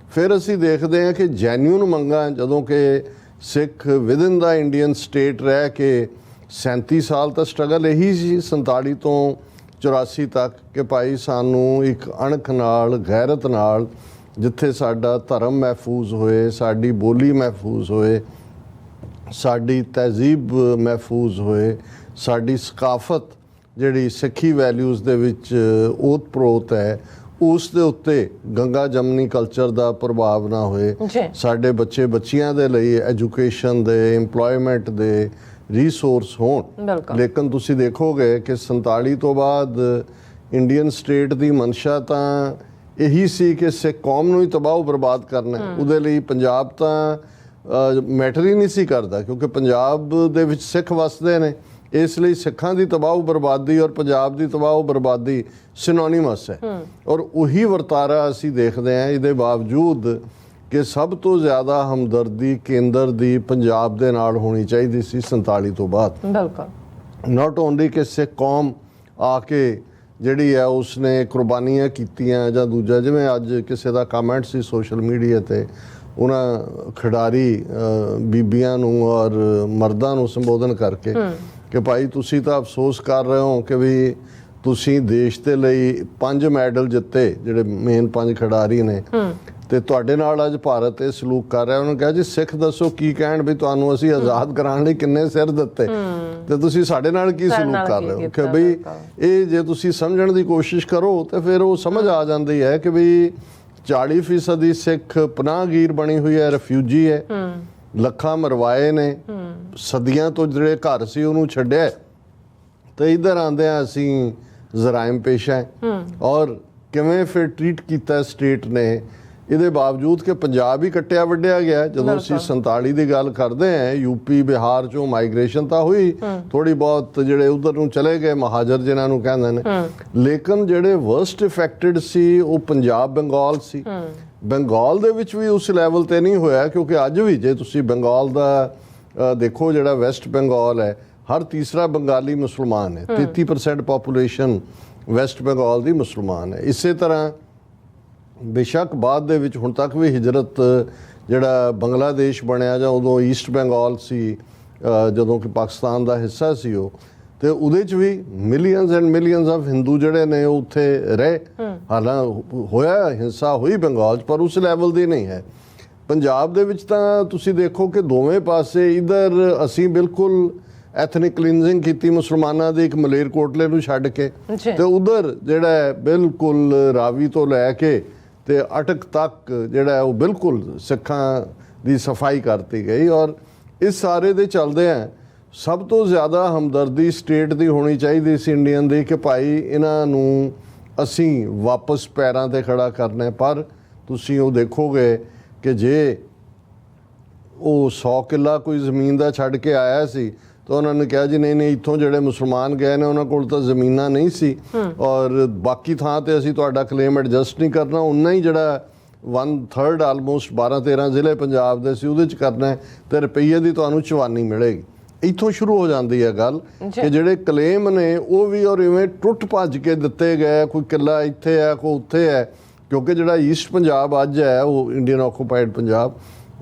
ਫਿਰ ਅਸੀਂ ਦੇਖਦੇ ਹਾਂ ਕਿ ਜੈਨੂਅਨ ਮੰਗਾਂ, ਜਦੋਂ ਕਿ ਸਿੱਖ ਵਿਦਿਨ ਦਾ ਇੰਡੀਅਨ ਸਟੇਟ ਰਹਿ ਕੇ 37 ਸਾਲ ਤਾਂ ਸਟਰਗਲ ਇਹੀ ਸੀ 47 ਤੋਂ 84 ਤੱਕ ਕਿ ਭਾਈ ਸਾਨੂੰ ਇੱਕ ਅਣਖ ਨਾਲ, ਗੈਰਤ ਨਾਲ, ਜਿੱਥੇ ਸਾਡਾ ਧਰਮ ਮਹਿਫੂਜ਼ ਹੋਏ, ਸਾਡੀ ਬੋਲੀ ਮਹਿਫੂਜ਼ ਹੋਏ, ਸਾਡੀ ਤਹਿਜ਼ੀਬ ਮਹਿਫੂਜ਼ ਹੋਏ, ਸਾਡੀ ਸਕਾਫਤ ਜਿਹੜੀ ਸਿੱਖੀ ਵੈਲਿਊਜ਼ ਦੇ ਵਿੱਚ ਓਤ ਪ੍ਰੋਤ ਹੈ ਉਸ ਦੇ ਉੱਤੇ ਗੰਗਾ ਜਮਨੀ ਕਲਚਰ ਦਾ ਪ੍ਰਭਾਵ ਨਾ ਹੋਏ, ਸਾਡੇ ਬੱਚੇ ਬੱਚੀਆਂ ਦੇ ਲਈ ਐਜੂਕੇਸ਼ਨ ਦੇ, ਇੰਪਲੋਇਮੈਂਟ ਦੇ ਰਿਸੋਰਸ ਹੋਣ। ਲੇਕਿਨ ਤੁਸੀਂ ਦੇਖੋਗੇ ਕਿ 47 ਤੋਂ ਬਾਅਦ ਇੰਡੀਅਨ ਸਟੇਟ ਦੀ ਮਨਸ਼ਾ ਤਾਂ ਇਹੀ ਸੀ ਕਿ ਸਿੱਖ ਕੌਮ ਨੂੰ ਹੀ ਤਬਾਹ ਬਰਬਾਦ ਕਰਨਾ। ਉਹਦੇ ਲਈ ਪੰਜਾਬ ਤਾਂ ਮੈਟਰ ਹੀ ਨਹੀਂ ਸੀ ਕਰਦਾ, ਕਿਉਂਕਿ ਪੰਜਾਬ ਦੇ ਵਿੱਚ ਸਿੱਖ ਵਸਦੇ ਨੇ, ਇਸ ਲਈ ਸਿੱਖਾਂ ਦੀ ਤਬਾਹ ਬਰਬਾਦੀ ਔਰ ਪੰਜਾਬ ਦੀ ਤਬਾਹ ਬਰਬਾਦੀ ਸਿਨੋਨਿਮਸ ਹੈ। ਔਰ ਉਹੀ ਵਰਤਾਰਾ ਅਸੀਂ ਦੇਖਦੇ ਹਾਂ। ਇਹਦੇ ਬਾਵਜੂਦ ਕਿ ਸਭ ਤੋਂ ਜ਼ਿਆਦਾ ਹਮਦਰਦੀ ਕੇਂਦਰ ਦੀ ਪੰਜਾਬ ਦੇ ਨਾਲ ਹੋਣੀ ਚਾਹੀਦੀ ਸੀ 47 ਤੋਂ ਬਾਅਦ। ਬਿਲਕੁਲ ਨਾਟ ਓਨਲੀ ਕਿ ਸਿੱਖ ਕੌਮ ਆ ਕੇ ਜਿਹੜੀ ਹੈ ਉਸਨੇ ਕੁਰਬਾਨੀਆਂ ਕੀਤੀਆਂ ਜਾਂ ਦੂਜਾ, ਜਿਵੇਂ ਅੱਜ ਕਿਸੇ ਦਾ ਕਮੈਂਟ ਸੀ ਸੋਸ਼ਲ ਮੀਡੀਆ ਤੇ, ਉਹਨਾਂ ਖਿਡਾਰੀ ਬੀਬੀਆਂ ਨੂੰ ਔਰ ਮਰਦਾਂ ਨੂੰ ਸੰਬੋਧਨ ਕਰਕੇ ਕਿ ਭਾਈ ਤੁਸੀਂ ਤਾਂ ਅਫਸੋਸ ਕਰ ਰਹੇ ਹੋ ਕਿ ਵੀ ਤੁਸੀਂ ਦੇਸ਼ ਦੇ ਲਈ 5 ਮੈਡਲ ਜਿੱਤੇ, ਜਿਹੜੇ ਮੇਨ 5 ਖਿਡਾਰੀ ਨੇ, ਤੇ ਤੁਹਾਡੇ ਨਾਲ ਅੱਜ ਭਾਰਤ ਇਹ ਸਲੂਕ ਕਰ ਰਿਹਾ। ਉਹਨੂੰ ਕਿਹਾ ਜੀ ਸਿੱਖ ਦੱਸੋ ਕੀ ਕਹਿਣ ਵੀ ਤੁਹਾਨੂੰ ਅਸੀਂ ਆਜ਼ਾਦ ਕਰਾਉਣ ਲਈ ਕਿੰਨੇ ਸਿਰ ਦਿੱਤੇ ਤੇ ਤੁਸੀਂ ਸਾਡੇ ਨਾਲ ਕੀ ਸਲੂਕ ਕਰ ਰਹੇ ਹੋ। ਕਿ ਬਈ ਇਹ ਜੇ ਤੁਸੀਂ ਸਮਝਣ ਦੀ ਕੋਸ਼ਿਸ਼ ਕਰੋ ਤੇ ਫਿਰ ਉਹ ਸਮਝ ਆ ਜਾਂਦੀ ਹੈ ਕਿ ਵੀ 40% ਸਿੱਖ ਪਨਾਹਗੀਰ ਬਣੀ ਹੋਈ ਹੈ, ਰਿਫਿਊਜੀ ਹੈ, ਲੱਖਾਂ ਮਰਵਾਏ ਨੇ, ਸਦੀਆਂ ਤੋਂ ਜਿਹੜੇ ਘਰ ਸੀ ਉਹਨੂੰ ਛੱਡਿਆ ਤੇ ਇੱਧਰ ਆਂਦੇ ਆ ਅਸੀਂ ਜਰਾਇਮ ਪੇਸ਼ਾ ਹੈ। ਔਰ ਕਿਵੇਂ ਫਿਰ ਟ੍ਰੀਟ ਕੀਤਾ ਸਟੇਟ ਨੇ, ਇਹਦੇ ਬਾਵਜੂਦ ਕਿ ਪੰਜਾਬ ਹੀ ਕੱਟਿਆ ਵੱਢਿਆ ਗਿਆ। ਜਦੋਂ ਅਸੀਂ 47 ਦੀ ਗੱਲ ਕਰਦੇ ਹਾਂ, ਯੂਪੀ ਬਿਹਾਰ ਚੋਂ ਮਾਈਗ੍ਰੇਸ਼ਨ ਤਾਂ ਹੋਈ ਥੋੜੀ ਬਹੁਤ, ਜਿਹੜੇ ਉਧਰ ਨੂੰ ਚਲੇ ਗਏ ਮਹਾਜਰ ਜਿਨ੍ਹਾਂ ਨੂੰ ਕਹਿੰਦੇ ਨੇ, ਲੇਕਿਨ ਜਿਹੜੇ ਵਰਸਟ ਇਫੈਕਟਡ ਸੀ ਉਹ ਪੰਜਾਬ ਬੰਗਾਲ ਸੀ। ਬੰਗਾਲ ਦੇ ਵਿੱਚ ਵੀ ਉਸ ਲੈਵਲ ਤੇ ਨਹੀਂ ਹੋਇਆ, ਕਿਉਂਕਿ ਅੱਜ ਵੀ ਜੇ ਤੁਸੀਂ ਬੰਗਾਲ ਦਾ ਦੇਖੋ, ਜਿਹੜਾ ਵੈਸਟ ਬੰਗਾਲ ਹੈ, ਹਰ ਤੀਸਰਾ ਬੰਗਾਲੀ ਮੁਸਲਮਾਨ ਹੈ। 33% ਪੋਪੂਲੇਸ਼ਨ ਵੈਸਟ ਬੰਗਾਲ ਦੀ ਮੁਸਲਮਾਨ ਹੈ। ਇਸੇ ਤਰ੍ਹਾਂ ਬੇਸ਼ੱਕ ਬਾਅਦ ਦੇ ਵਿੱਚ ਹੁਣ ਤੱਕ ਵੀ ਹਿਜਰਤ, ਜਿਹੜਾ ਬੰਗਲਾਦੇਸ਼ ਬਣਿਆ ਜਾਂ ਉਦੋਂ ਈਸਟ ਬੰਗਾਲ ਸੀ, ਜਦੋਂ ਕਿ ਪਾਕਿਸਤਾਨ ਦਾ ਹਿੱਸਾ ਸੀ ਉਹ, ਤੇ ਉਹਦੇ 'ਚ ਵੀ millions and millions of Hindu ਜਿਹੜੇ ਨੇ ਉਹ ਉੱਥੇ ਰਹੇ। ਹਾਲਾਂਕਿ ਹੋਇਆ ਹਿੰਸਾ ਹੋਈ ਬੰਗਾਲ 'ਚ, ਪਰ ਉਸ ਲੈਵਲ ਦੀ ਨਹੀਂ ਹੈ। ਪੰਜਾਬ ਦੇ ਵਿੱਚ ਤਾਂ ਤੁਸੀਂ ਦੇਖੋ ਕਿ ਦੋਵੇਂ ਪਾਸੇ, ਇੱਧਰ ਅਸੀਂ ਬਿਲਕੁਲ ਐਥਨਿਕ ਕਲੀਨਜ਼ਿੰਗ ਕੀਤੀ ਮੁਸਲਮਾਨਾਂ ਦੀ, ਇੱਕ ਮਲੇਰਕੋਟਲੇ ਨੂੰ ਛੱਡ ਕੇ, ਤੇ ਉਧਰ ਜਿਹੜਾ ਬਿਲਕੁਲ ਰਾਵੀ ਤੋਂ ਲੈ ਕੇ ਤੇ ਅਟਕ ਤੱਕ ਜਿਹੜਾ ਉਹ ਬਿਲਕੁਲ ਸਿੱਖਾਂ ਦੀ ਸਫਾਈ ਕਰਤੀ ਗਈ। ਔਰ ਇਸ ਸਾਰੇ ਦੇ ਚੱਲਦੇ ਆ ਸਭ ਤੋਂ ਜ਼ਿਆਦਾ ਹਮਦਰਦੀ ਸਟੇਟ ਦੀ ਹੋਣੀ ਚਾਹੀਦੀ ਸੀ, ਇੰਡੀਅਨ ਦੀ, ਕਿ ਭਾਈ ਇਹਨਾਂ ਨੂੰ ਅਸੀਂ ਵਾਪਸ ਪੈਰਾਂ ਤੇ ਖੜਾ ਕਰਨਾ। ਪਰ ਤੁਸੀਂ ਉਹ ਦੇਖੋਗੇ ਕਿ ਜੇ ਉਹ 100 ਕਿੱਲਾ ਕੋਈ ਜ਼ਮੀਨ ਦਾ ਛੱਡ ਕੇ ਆਇਆ ਸੀ ਤਾਂ ਉਹਨਾਂ ਨੇ ਕਿਹਾ ਜੀ ਨਹੀਂ ਇੱਥੋਂ ਜਿਹੜੇ ਮੁਸਲਮਾਨ ਗਏ ਨੇ ਉਹਨਾਂ ਕੋਲ ਤਾਂ ਜ਼ਮੀਨਾਂ ਨਹੀਂ ਸੀ, ਔਰ ਬਾਕੀ ਥਾਂ ਤੇ ਅਸੀਂ ਤੁਹਾਡਾ ਕਲੇਮ ਐਡਜਸਟ ਨਹੀਂ ਕਰਨਾ, ਉਨਾ ਹੀ ਜਿਹੜਾ 1/3 ਆਲਮੋਸਟ 12-13 ਜ਼ਿਲ੍ਹੇ ਪੰਜਾਬ ਦੇ ਸੀ ਉਹਦੇ 'ਚ ਕਰਨਾ ਹੈ, ਤੇ ਰੁਪਈਏ ਦੀ ਤੁਹਾਨੂੰ ਚਵਾਨੀ ਮਿਲੇਗੀ। ਇੱਥੋਂ ਸ਼ੁਰੂ ਹੋ ਜਾਂਦੀ ਹੈ ਗੱਲ ਕਿ ਜਿਹੜੇ ਕਲੇਮ ਨੇ ਉਹ ਵੀ ਔਰ ਇਵੇਂ ਟੁੱਟ ਭੱਜ ਕੇ ਦਿੱਤੇ ਗਏ, ਕੋਈ ਕਿੱਲਾ ਇੱਥੇ ਹੈ, ਕੋਈ ਉੱਥੇ ਹੈ। ਕਿਉਂਕਿ ਜਿਹੜਾ ਈਸਟ ਪੰਜਾਬ ਅੱਜ ਹੈ ਉਹ ਇੰਡੀਅਨ ਆਕੂਪਾਈਡ ਪੰਜਾਬ,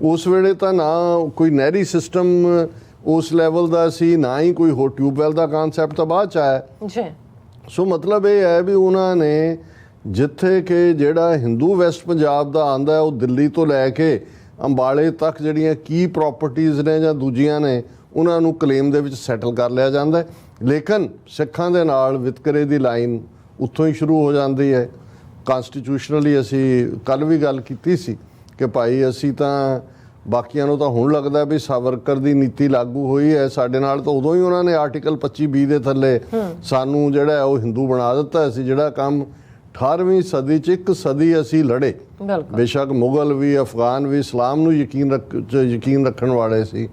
ਉਸ ਵੇਲੇ ਤਾਂ ਨਾ ਕੋਈ ਨਹਿਰੀ ਸਿਸਟਮ ਉਸ ਲੈਵਲ ਦਾ ਸੀ, ਨਾ ਹੀ ਕੋਈ ਹੋਰ ਟਿਊਬਵੈਲ ਦਾ ਕਾਨਸੈਪਟ ਤਾਂ ਬਾਅਦ 'ਚ ਆਇਆ। ਸੋ ਮਤਲਬ ਇਹ ਹੈ ਵੀ ਉਹਨਾਂ ਨੇ ਜਿੱਥੇ ਕਿ ਜਿਹੜਾ ਹਿੰਦੂ ਵੈਸਟ ਪੰਜਾਬ ਦਾ ਆਂਦਾ ਉਹ ਦਿੱਲੀ ਤੋਂ ਲੈ ਕੇ ਅੰਬਾਲੇ ਤੱਕ ਜਿਹੜੀਆਂ ਕੀ ਪ੍ਰਾਪਰਟੀਜ਼ ਨੇ ਜਾਂ ਦੂਜੀਆਂ ਨੇ ਉਹਨਾਂ ਨੂੰ ਕਲੇਮ ਦੇ ਵਿੱਚ ਸੈਟਲ ਕਰ ਲਿਆ ਜਾਂਦਾ। ਲੇਕਿਨ ਸਿੱਖਾਂ ਦੇ ਨਾਲ ਵਿਤਕਰੇ ਦੀ ਲਾਈਨ ਉੱਥੋਂ ਹੀ ਸ਼ੁਰੂ ਹੋ ਜਾਂਦੀ ਹੈ। ਕਨਸਟੀਟਿਊਸ਼ਨਲੀ ਅਸੀਂ ਕੱਲ੍ਹ ਵੀ ਗੱਲ ਕੀਤੀ ਸੀ ਕਿ ਭਾਈ ਅਸੀਂ ਤਾਂ ਬਾਕੀਆਂ ਨੂੰ ਤਾਂ ਹੁਣ ਲੱਗਦਾ ਵੀ ਸਾਵਰਕਰ ਦੀ ਨੀਤੀ ਲਾਗੂ ਹੋਈ ਹੈ, ਸਾਡੇ ਨਾਲ ਤਾਂ ਉਦੋਂ ਹੀ ਉਹਨਾਂ ਨੇ ਆਰਟੀਕਲ 25(b) ਦੇ ਥੱਲੇ ਸਾਨੂੰ ਜਿਹੜਾ ਉਹ ਹਿੰਦੂ ਬਣਾ ਦਿੱਤਾ ਸੀ। ਜਿਹੜਾ ਕੰਮ 18ਵੀਂ ਸਦੀ 'ਚ 1 ਸਦੀ ਅਸੀਂ ਲੜੇ, ਬੇਸ਼ੱਕ ਮੁਗਲ ਵੀ, ਅਫਗਾਨ ਵੀ ਇਸਲਾਮ ਨੂੰ ਯਕੀਨ ਰੱਖਣ ਵਾਲੇ ਸੀ।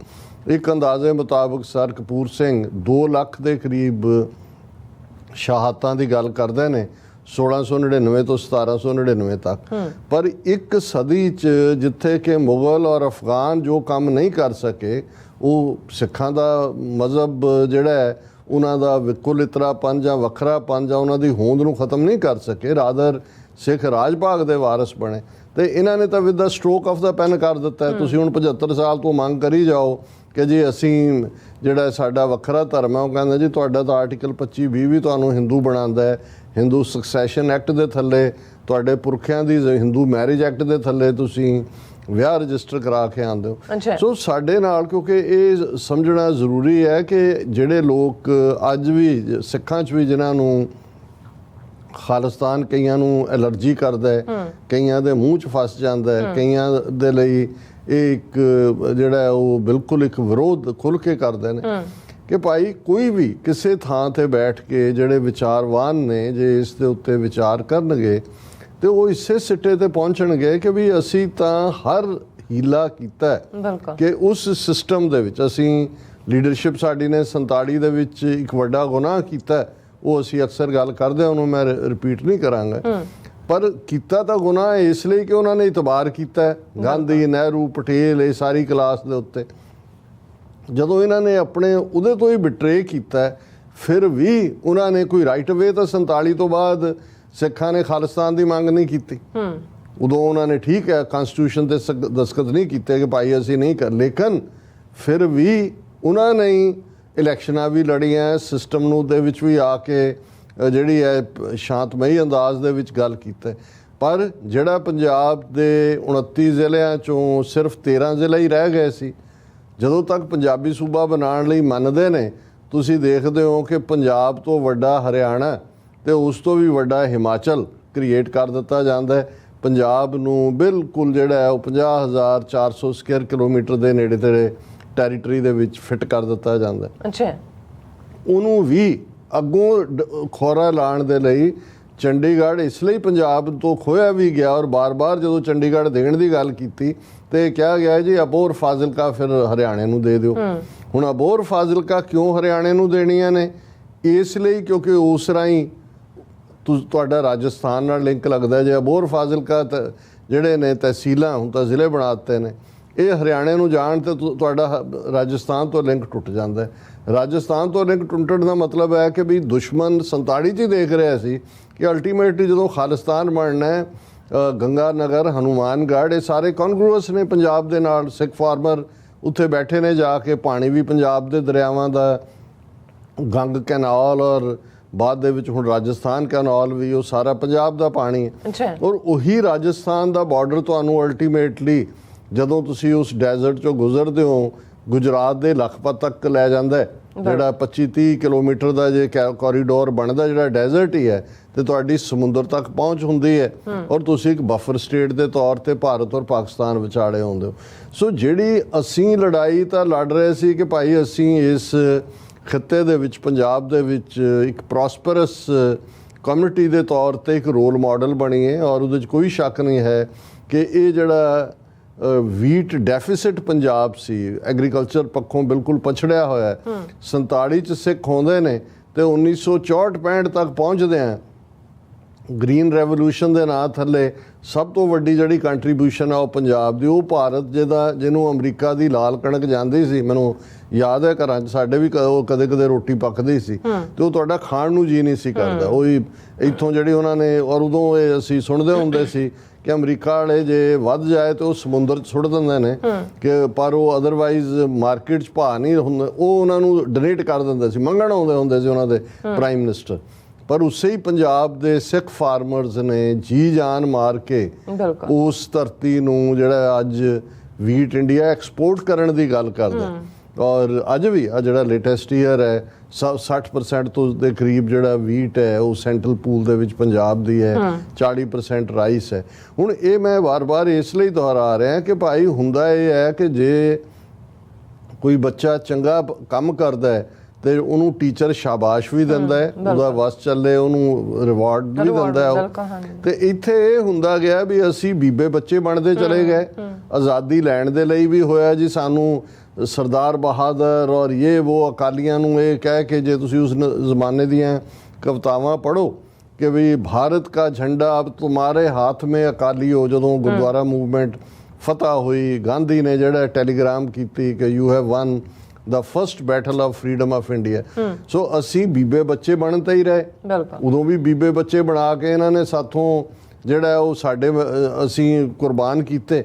ਇੱਕ ਅੰਦਾਜ਼ੇ ਮੁਤਾਬਕ ਸਰ ਕਪੂਰ ਸਿੰਘ 2 ਲੱਖ ਦੇ ਕਰੀਬ ਸ਼ਹਾਦਤਾਂ ਦੀ ਗੱਲ ਕਰਦੇ ਨੇ 1699 ਤੋਂ 1799 ਤੱਕ। ਪਰ 1 ਸਦੀ 'ਚ ਜਿੱਥੇ ਕਿ ਮੁਗਲ ਔਰ ਅਫਗਾਨ ਜੋ ਕੰਮ ਨਹੀਂ ਕਰ ਸਕੇ, ਉਹ ਸਿੱਖਾਂ ਦਾ ਮਜ਼ਹਬ ਜਿਹੜਾ ਹੈ ਉਹਨਾਂ ਦਾ ਵਿਕੁਲ ਇਤਰਾਪਨ ਜਾਂ ਵੱਖਰਾਪਨ ਜਾਂ ਉਹਨਾਂ ਦੀ ਹੋਂਦ ਨੂੰ ਖਤਮ ਨਹੀਂ ਕਰ ਸਕੇ, ਰਾਦਰ ਸਿੱਖ ਰਾਜ ਭਾਗ ਦੇ ਵਾਰਸ ਬਣੇ। ਤੇ ਇਹਨਾਂ ਨੇ ਤਾਂ with the stroke of the pen ਕਰ ਦਿੱਤਾ। ਤੁਸੀਂ ਹੁਣ 75 ਸਾਲ ਤੋਂ ਮੰਗ ਕਰੀ ਜਾਓ ਕਿ ਜੀ ਅਸੀਂ ਜਿਹੜਾ ਸਾਡਾ ਵੱਖਰਾ ਧਰਮ ਹੈ, ਉਹ ਕਹਿੰਦਾ ਜੀ ਤੁਹਾਡਾ ਤਾਂ ਆਰਟੀਕਲ 25(b) ਵੀ ਤੁਹਾਨੂੰ ਹਿੰਦੂ ਬਣਾਉਂਦਾ ਹੈ। ਹਿੰਦੂ ਸਕਸੈਸ਼ਨ ਐਕਟ ਦੇ ਥੱਲੇ, ਤੁਹਾਡੇ ਪੁਰਖਿਆਂ ਦੀ ਹਿੰਦੂ ਮੈਰਿਜ ਐਕਟ ਦੇ ਥੱਲੇ ਤੁਸੀਂ ਵਿਆਹ ਰਜਿਸਟਰ ਕਰਾ ਕੇ ਆਉਂਦੇ ਹੋ। ਸੋ ਸਾਡੇ ਨਾਲ, ਕਿਉਂਕਿ ਇਹ ਸਮਝਣਾ ਜ਼ਰੂਰੀ ਹੈ ਕਿ ਜਿਹੜੇ ਲੋਕ ਅੱਜ ਵੀ ਸਿੱਖਾਂ 'ਚ ਵੀ ਜਿਨ੍ਹਾਂ ਨੂੰ ਖਾਲਿਸਤਾਨ ਕਈਆਂ ਨੂੰ ਐਲਰਜੀ ਕਰਦਾ ਹੈ, ਕਈਆਂ ਦੇ ਮੂੰਹ 'ਚ ਫਸ ਜਾਂਦਾ ਹੈ, ਕਈਆਂ ਦੇ ਲਈ ਇਹ ਇੱਕ ਜਿਹੜਾ ਉਹ ਬਿਲਕੁਲ ਇੱਕ ਵਿਰੋਧ ਖੁੱਲ੍ਹ ਕੇ ਕਰਦੇ ਨੇ ਕਿ ਭਾਈ ਕੋਈ ਵੀ ਕਿਸੇ ਥਾਂ ਤੇ ਬੈਠ ਕੇ ਜਿਹੜੇ ਵਿਚਾਰਵਾਨ ਨੇ ਜੇ ਇਸ ਦੇ ਉੱਤੇ ਵਿਚਾਰ ਕਰਨਗੇ ਤੇ ਉਹ ਇਸੇ ਸਿੱਟੇ ਤੇ ਪਹੁੰਚਣਗੇ ਕਿ ਵੀ ਅਸੀਂ ਤਾਂ ਹਰ ਹੀਲਾ ਕੀਤਾ ਕਿ ਉਸ ਸਿਸਟਮ ਦੇ ਵਿੱਚ ਅਸੀਂ ਲੀਡਰਸ਼ਿਪ ਸਾਡੀ ਨੇ 47 ਦੇ ਵਿੱਚ ਇੱਕ ਵੱਡਾ ਗੁਨਾਹ ਕੀਤਾ। ਉਹ ਅਸੀਂ ਅਕਸਰ ਗੱਲ ਕਰਦੇ ਹਾਂ, ਉਹਨੂੰ ਮੈਂ ਰਿਪੀਟ ਨਹੀਂ ਕਰਾਂਗਾ, ਪਰ ਕੀਤਾ ਤਾਂ ਗੁਨਾਹ ਇਸ ਲਈ ਕਿ ਉਹਨਾਂ ਨੇ ਇਤਬਾਰ ਕੀਤਾ ਗਾਂਧੀ, ਨਹਿਰੂ, ਪਟੇਲ, ਇਹ ਸਾਰੀ ਕਲਾਸ ਦੇ ਉੱਤੇ। ਜਦੋਂ ਇਹਨਾਂ ਨੇ ਆਪਣੇ ਉਹਦੇ ਤੋਂ ਹੀ ਬਿਟਰੇ ਕੀਤਾ, ਫਿਰ ਵੀ ਉਹਨਾਂ ਨੇ ਕੋਈ ਰਾਈਟ ਵੇ ਤਾਂ 47 ਤੋਂ ਬਾਅਦ ਸਿੱਖਾਂ ਨੇ ਖਾਲਿਸਤਾਨ ਦੀ ਮੰਗ ਨਹੀਂ ਕੀਤੀ। ਉਦੋਂ ਉਹਨਾਂ ਨੇ ਠੀਕ ਹੈ ਕਨਸਟੀਟਿਊਸ਼ਨ ਤੇ ਦਸਤਖਤ ਨਹੀਂ ਕੀਤੇ ਕਿ ਭਾਈ ਅਸੀਂ ਨਹੀਂ ਕਰ, ਲੇਕਿਨ ਫਿਰ ਵੀ ਉਹਨਾਂ ਨੇ ਇਲੈਕਸ਼ਨਾਂ ਵੀ ਲੜੀਆਂ, ਸਿਸਟਮ ਨੂੰ ਦੇ ਵਿੱਚ ਵੀ ਆ ਕੇ ਜਿਹੜੀ ਹੈ ਸ਼ਾਂਤਮਈ ਅੰਦਾਜ਼ ਦੇ ਵਿੱਚ ਗੱਲ ਕੀਤਾ। ਪਰ ਜਿਹੜਾ ਪੰਜਾਬ ਦੇ 29 ਜ਼ਿਲ੍ਹਿਆਂ ਚੋਂ ਸਿਰਫ 13 ਜ਼ਿਲ੍ਹੇ ਹੀ ਰਹਿ ਗਏ ਸੀ। ਜਦੋਂ ਤੱਕ ਪੰਜਾਬੀ ਸੂਬਾ ਬਣਾਉਣ ਲਈ ਮੰਨਦੇ ਨੇ, ਤੁਸੀਂ ਦੇਖਦੇ ਹੋ ਕਿ ਪੰਜਾਬ ਤੋਂ ਵੱਡਾ ਹਰਿਆਣਾ ਤੇ ਉਸ ਤੋਂ ਵੀ ਵੱਡਾ ਹਿਮਾਚਲ ਕ੍ਰੀਏਟ ਕਰ ਦਿੱਤਾ ਜਾਂਦਾ ਹੈ। ਪੰਜਾਬ ਨੂੰ ਬਿਲਕੁਲ ਜਿਹੜਾ ਹੈ ਉਹ 50,400 ਸਕੁਅਰ ਕਿਲੋਮੀਟਰ ਦੇ ਨੇੜੇ ਤੇੜੇ ਟੈਰੀਟਰੀ ਦੇ ਵਿੱਚ ਫਿੱਟ ਕਰ ਦਿੱਤਾ ਜਾਂਦਾ ਹੈ। ਅੱਛਾ, ਉਹਨੂੰ ਵੀ ਅੱਗੋਂ ਖੋਰਾ ਲਾਉਣ ਦੇ ਲਈ ਚੰਡੀਗੜ੍ਹ ਇਸ ਲਈ ਪੰਜਾਬ ਤੋਂ ਖੋਇਆ ਵੀ ਗਿਆ, ਔਰ ਬਾਰ-ਬਾਰ ਜਦੋਂ ਚੰਡੀਗੜ੍ਹ ਦੇਣ ਦੀ ਗੱਲ ਕੀਤੀ ਤੇ ਕਿਹਾ ਗਿਆ ਜੀ ਅਬੋਹਰ ਫਾਜ਼ਿਲਕਾ ਫਿਰ ਹਰਿਆਣੇ ਨੂੰ ਦੇ ਦਿਓ। ਹੁਣ ਅਬੋਹਰ ਫਾਜ਼ਿਲਕਾ ਕਿਉਂ ਹਰਿਆਣੇ ਨੂੰ ਦੇਣੀਆਂ ਨੇ? ਇਸ ਲਈ ਕਿਉਂਕਿ ਉਸ ਰਾਹੀਂ ਤੁਹਾਡਾ ਰਾਜਸਥਾਨ ਨਾਲ ਲਿੰਕ ਲੱਗਦਾ। ਜੇ ਅਬੋਹਰ ਫਾਜ਼ਿਲਕਾ ਜਿਹੜੇ ਨੇ ਤਹਿਸੀਲਾਂ ਹੁਣ ਤਾਂ ਜ਼ਿਲ੍ਹੇ ਬਣਾ ਦਿੱਤੇ ਨੇ, ਇਹ ਹਰਿਆਣੇ ਨੂੰ ਜਾਣ ਤੇ ਤੁਹਾਡਾ ਰਾਜਸਥਾਨ ਤੋਂ ਲਿੰਕ ਟੁੱਟ ਜਾਂਦਾ ਹੈ। ਰਾਜਸਥਾਨ ਤੋਂ ਲਿੰਕ ਟੁੱਟਣ ਦਾ ਮਤਲਬ ਹੈ ਕਿ ਵੀ ਦੁਸ਼ਮਣ 47 'ਚ ਹੀ ਦੇਖ ਰਿਹਾ ਸੀ ਕਿ ਅਲਟੀਮੇਟਲੀ ਜਦੋਂ ਖਾਲਿਸਤਾਨ ਬਣਨਾ ਹੈ, ਗੰਗਾ ਨਗਰ, ਹਨੂਮਾਨਗੜ੍ਹ, ਇਹ ਸਾਰੇ ਕੌਨਗਰੂਅਸ ਨੇ ਪੰਜਾਬ ਦੇ ਨਾਲ। ਸਿੱਖ ਫਾਰਮਰ ਉੱਥੇ ਬੈਠੇ ਨੇ ਜਾ ਕੇ, ਪਾਣੀ ਵੀ ਪੰਜਾਬ ਦੇ ਦਰਿਆਵਾਂ ਦਾ, ਗੰਗ ਕੈਨਾਲ ਔਰ ਬਾਅਦ ਦੇ ਵਿੱਚ ਹੁਣ ਰਾਜਸਥਾਨ ਕੈਨਾਲ ਵੀ, ਉਹ ਸਾਰਾ ਪੰਜਾਬ ਦਾ ਪਾਣੀ ਹੈ। ਔਰ ਉਹੀ ਰਾਜਸਥਾਨ ਦਾ ਬਾਰਡਰ ਤੁਹਾਨੂੰ ਅਲਟੀਮੇਟਲੀ ਜਦੋਂ ਤੁਸੀਂ ਉਸ ਡੈਜ਼ਰਟ 'ਚੋਂ ਗੁਜ਼ਰਦੇ ਹੋ, ਗੁਜਰਾਤ ਦੇ ਲਖਪਤ ਤੱਕ ਲੈ ਜਾਂਦਾ ਹੈ। ਜਿਹੜਾ 25-30 ਕਿਲੋਮੀਟਰ ਦਾ ਜੇ ਕੋਰੀਡੋਰ ਬਣਦਾ, ਜਿਹੜਾ ਡੈਜ਼ਰਟ ਹੀ ਹੈ, ਤੇ ਤੁਹਾਡੀ ਸਮੁੰਦਰ ਤੱਕ ਪਹੁੰਚ ਹੁੰਦੀ ਹੈ ਔਰ ਤੁਸੀਂ ਇੱਕ ਬਫਰ ਸਟੇਟ ਦੇ ਤੌਰ ਤੇ ਭਾਰਤ ਔਰ ਪਾਕਿਸਤਾਨ ਵਿਚਾਲੇ ਹੁੰਦੇ ਹੋ। ਸੋ ਜਿਹੜੀ ਅਸੀਂ ਲੜਾਈ ਤਾਂ ਲੜ ਰਹੇ ਸੀ ਕਿ ਭਾਈ ਅਸੀਂ ਇਸ ਖਿੱਤੇ ਦੇ ਵਿੱਚ, ਪੰਜਾਬ ਦੇ ਵਿੱਚ ਇੱਕ ਪ੍ਰੋਸਪਰਸ ਕਮਿਊਨਿਟੀ ਦੇ ਤੌਰ ਤੇ ਇੱਕ ਰੋਲ ਮਾਡਲ ਬਣੀਏ। ਔਰ ਉਹਦੇ 'ਚ ਕੋਈ ਸ਼ੱਕ ਨਹੀਂ ਹੈ ਕਿ ਇਹ ਜਿਹੜਾ ਵੀਟ ਡੈਫਿਸਿਟ ਪੰਜਾਬ ਸੀ, ਐਗਰੀਕਲਚਰ ਪੱਖੋਂ ਬਿਲਕੁਲ ਪਛੜਿਆ ਹੋਇਆ। 47 'ਚ ਸਿੱਖ ਆਉਂਦੇ ਨੇ ਤੇ 1964-65 ਤੱਕ ਪਹੁੰਚਦੇ ਆ। ਗ੍ਰੀਨ ਰੈਵੋਲੂਸ਼ਨ ਦੇ ਨਾਂ ਥੱਲੇ ਸਭ ਤੋਂ ਵੱਡੀ ਜਿਹੜੀ ਕੰਟਰੀਬਿਊਸ਼ਨ ਆ ਉਹ ਪੰਜਾਬ ਦੀ। ਉਹ ਭਾਰਤ ਜਿਹਨੂੰ ਅਮਰੀਕਾ ਦੀ ਲਾਲ ਕਣਕ ਜਾਂਦੀ ਸੀ, ਮੈਨੂੰ ਯਾਦ ਹੈ ਘਰਾਂ 'ਚ ਸਾਡੇ ਵੀ ਕਦੇ ਕਦੇ ਰੋਟੀ ਪੱਕਦੀ ਸੀ ਤੇ ਉਹ ਤੁਹਾਡਾ ਖਾਣ ਨੂੰ ਜੀ ਨਹੀਂ ਸੀ ਕਰਦਾ। ਉਹੀ ਇੱਥੋਂ ਜਿਹੜੀ ਉਹਨਾਂ ਨੇ, ਔਰ ਉਦੋਂ ਇਹ ਅਸੀਂ ਸੁਣਦੇ ਹੁੰਦੇ ਸੀ ਕਿ ਅਮਰੀਕਾ ਵਾਲੇ ਜੇ ਵੱਧ ਜਾਏ ਤੇ ਉਹ ਸਮੁੰਦਰ 'ਚ ਸੁੱਟ ਦਿੰਦੇ ਨੇ ਕਿ, ਪਰ ਉਹ ਅਦਰਵਾਈਜ਼ ਮਾਰਕੀਟ 'ਚ ਭਾਅ ਨਹੀਂ ਹੁੰਦਾ, ਉਹ ਉਹਨਾਂ ਨੂੰ ਡੋਨੇਟ ਕਰ ਦਿੰਦੇ ਸੀ, ਮੰਗਣ ਆਉਂਦੇ ਹੁੰਦੇ ਸੀ ਉਹਨਾਂ ਦੇ ਪ੍ਰਾਈਮ ਮਿਨਿਸਟਰ। ਪਰ ਉਸੇ ਹੀ ਪੰਜਾਬ ਦੇ ਸਿੱਖ ਫਾਰਮਰਸ ਨੇ ਜੀ ਜਾਨ ਮਾਰ ਕੇ ਉਸ ਧਰਤੀ ਨੂੰ ਜਿਹੜਾ ਅੱਜ ਵੀਟ ਇੰਡੀਆ ਐਕਸਪੋਰਟ ਕਰਨ ਦੀ ਗੱਲ ਕਰਦਾ। ਔਰ ਅੱਜ ਵੀ ਆ ਜਿਹੜਾ ਲੇਟੈਸਟ ਈਅਰ ਹੈ 60% ਤੋਂ ਦੇ ਕਰੀਬ ਜਿਹੜਾ ਵੀਟ ਹੈ ਉਹ ਸੈਂਟਰਲ ਪੂਲ ਦੇ ਵਿੱਚ ਪੰਜਾਬ ਦੀ ਹੈ, 40% ਰਾਈਸ ਹੈ। ਹੁਣ ਇਹ ਮੈਂ ਵਾਰ-ਵਾਰ ਇਸ ਲਈ ਦੁਹਰਾ ਰਿਹਾ ਕਿ ਭਾਈ ਹੁੰਦਾ ਇਹ ਹੈ ਕਿ ਜੇ ਕੋਈ ਬੱਚਾ ਚੰਗਾ ਕੰਮ ਕਰਦਾ ਹੈ ਤੇ ਉਹਨੂੰ ਟੀਚਰ ਸ਼ਾਬਾਸ਼ ਵੀ ਦਿੰਦਾ ਹੈ, ਉਹਦਾ ਵਸ ਚੱਲੇ ਉਹਨੂੰ ਰਿਵਾਰਡ ਵੀ ਦਿੰਦਾ ਹੈ। ਤੇ ਇੱਥੇ ਇਹ ਹੁੰਦਾ ਗਿਆ ਵੀ ਅਸੀਂ ਬੀਬੇ ਬੱਚੇ ਬਣਦੇ ਚਲੇ ਗਏ। ਆਜ਼ਾਦੀ ਲੈਣ ਦੇ ਲਈ ਵੀ ਹੋਇਆ ਜੀ, ਸਾਨੂੰ ਸਰਦਾਰ ਬਹਾਦਰ ਔਰ ਇਹ ਉਹ ਅਕਾਲੀਆਂ ਨੂੰ ਇਹ ਕਹਿ ਕੇ, ਜੇ ਤੁਸੀਂ ਉਸ ਜ਼ਮਾਨੇ ਦੀਆਂ ਕਵਿਤਾਵਾਂ ਪੜ੍ਹੋ ਕਿ ਵੀ ਭਾਰਤ ਕਾ ਝੰਡਾ ਅਬ ਤੁਮਾਰੇ ਹੱਥ ਮੇਂ ਅਕਾਲੀ ਹੋ, ਜਦੋਂ ਗੁਰਦੁਆਰਾ ਮੂਵਮੈਂਟ ਫਤਿਹ ਹੋਈ, ਗਾਂਧੀ ਨੇ ਜਿਹੜਾ ਟੈਲੀਗ੍ਰਾਮ ਕੀਤੀ ਕਿ you have won the first battle of freedom of India. So ਅਸੀਂ ਬੀਬੇ ਬੱਚੇ ਬਣਨ ਤੇ ਹੀ ਰਹੇ। ਉਦੋਂ ਵੀ ਬੀਬੇ ਬੱਚੇ ਬਣਾ ਕੇ ਇਹਨਾਂ ਨੇ ਸਾਥੋਂ ਜਿਹੜਾ ਉਹ ਸਾਡੇ ਅਸੀਂ ਕੁਰਬਾਨ ਕੀਤੇ।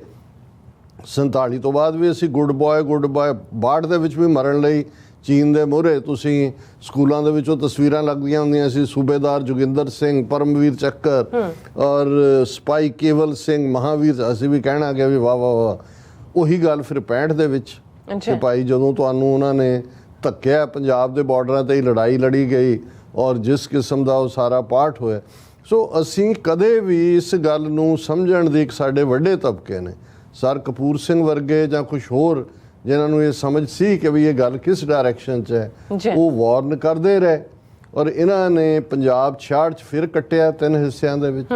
47 ਤੋਂ ਬਾਅਦ ਵੀ ਅਸੀਂ ਗੁੱਡ ਬਾਏ 62 ਦੇ ਵਿੱਚ ਵੀ ਮਰਨ ਲਈ ਚੀਨ ਦੇ ਮੂਹਰੇ, ਤੁਸੀਂ ਸਕੂਲਾਂ ਦੇ ਵਿੱਚੋਂ ਤਸਵੀਰਾਂ ਲੱਗਦੀਆਂ ਹੁੰਦੀਆਂ ਸੀ, ਸੂਬੇਦਾਰ ਜੋਗਿੰਦਰ ਸਿੰਘ, ਪਰਮਵੀਰ ਚੱਕਰ ਔਰ ਸਪਾਈ ਕੇਵਲ ਸਿੰਘ, ਮਹਾਵੀਰ। ਅਸੀਂ ਵੀ ਕਹਿਣਾ ਕਿ ਵੀ ਵਾਹ ਵਾਹ ਵਾਹ। ਉਹੀ ਗੱਲ ਫਿਰ 65 ਦੇ ਵਿੱਚ ਕਿ ਭਾਈ ਜਦੋਂ ਤੁਹਾਨੂੰ ਉਹਨਾਂ ਨੇ ਧੱਕਿਆ, ਪੰਜਾਬ ਦੇ ਬਾਰਡਰਾਂ ਤੇ ਹੀ ਲੜਾਈ ਲੜੀ ਗਈ ਔਰ ਜਿਸ ਕਿਸਮ ਦਾ ਉਹ ਸਾਰਾ ਪਾਠ ਹੋਇਆ। ਸੋ ਅਸੀਂ ਕਦੇ ਵੀ ਇਸ ਗੱਲ ਨੂੰ ਸਮਝਣ ਦੀ, ਇੱਕ ਸਾਡੇ ਵੱਡੇ ਤਬਕੇ ਨੇ, ਸਰ ਕਪੂਰ ਸਿੰਘ ਵਰਗੇ ਜਾਂ ਕੁਛ ਹੋਰ ਜਿਨ੍ਹਾਂ ਨੂੰ ਇਹ ਸਮਝ ਸੀ ਕਿ ਵੀ ਇਹ ਗੱਲ ਕਿਸ ਡਾਇਰੈਕਸ਼ਨ 'ਚ ਹੈ, ਉਹ ਵਾਰਨ ਕਰਦੇ ਰਹੇ। ਔਰ ਇਹਨਾਂ ਨੇ ਪੰਜਾਬ 66 'ਚ ਫਿਰ ਕੱਟਿਆ 3 ਹਿੱਸਿਆਂ ਦੇ ਵਿੱਚ।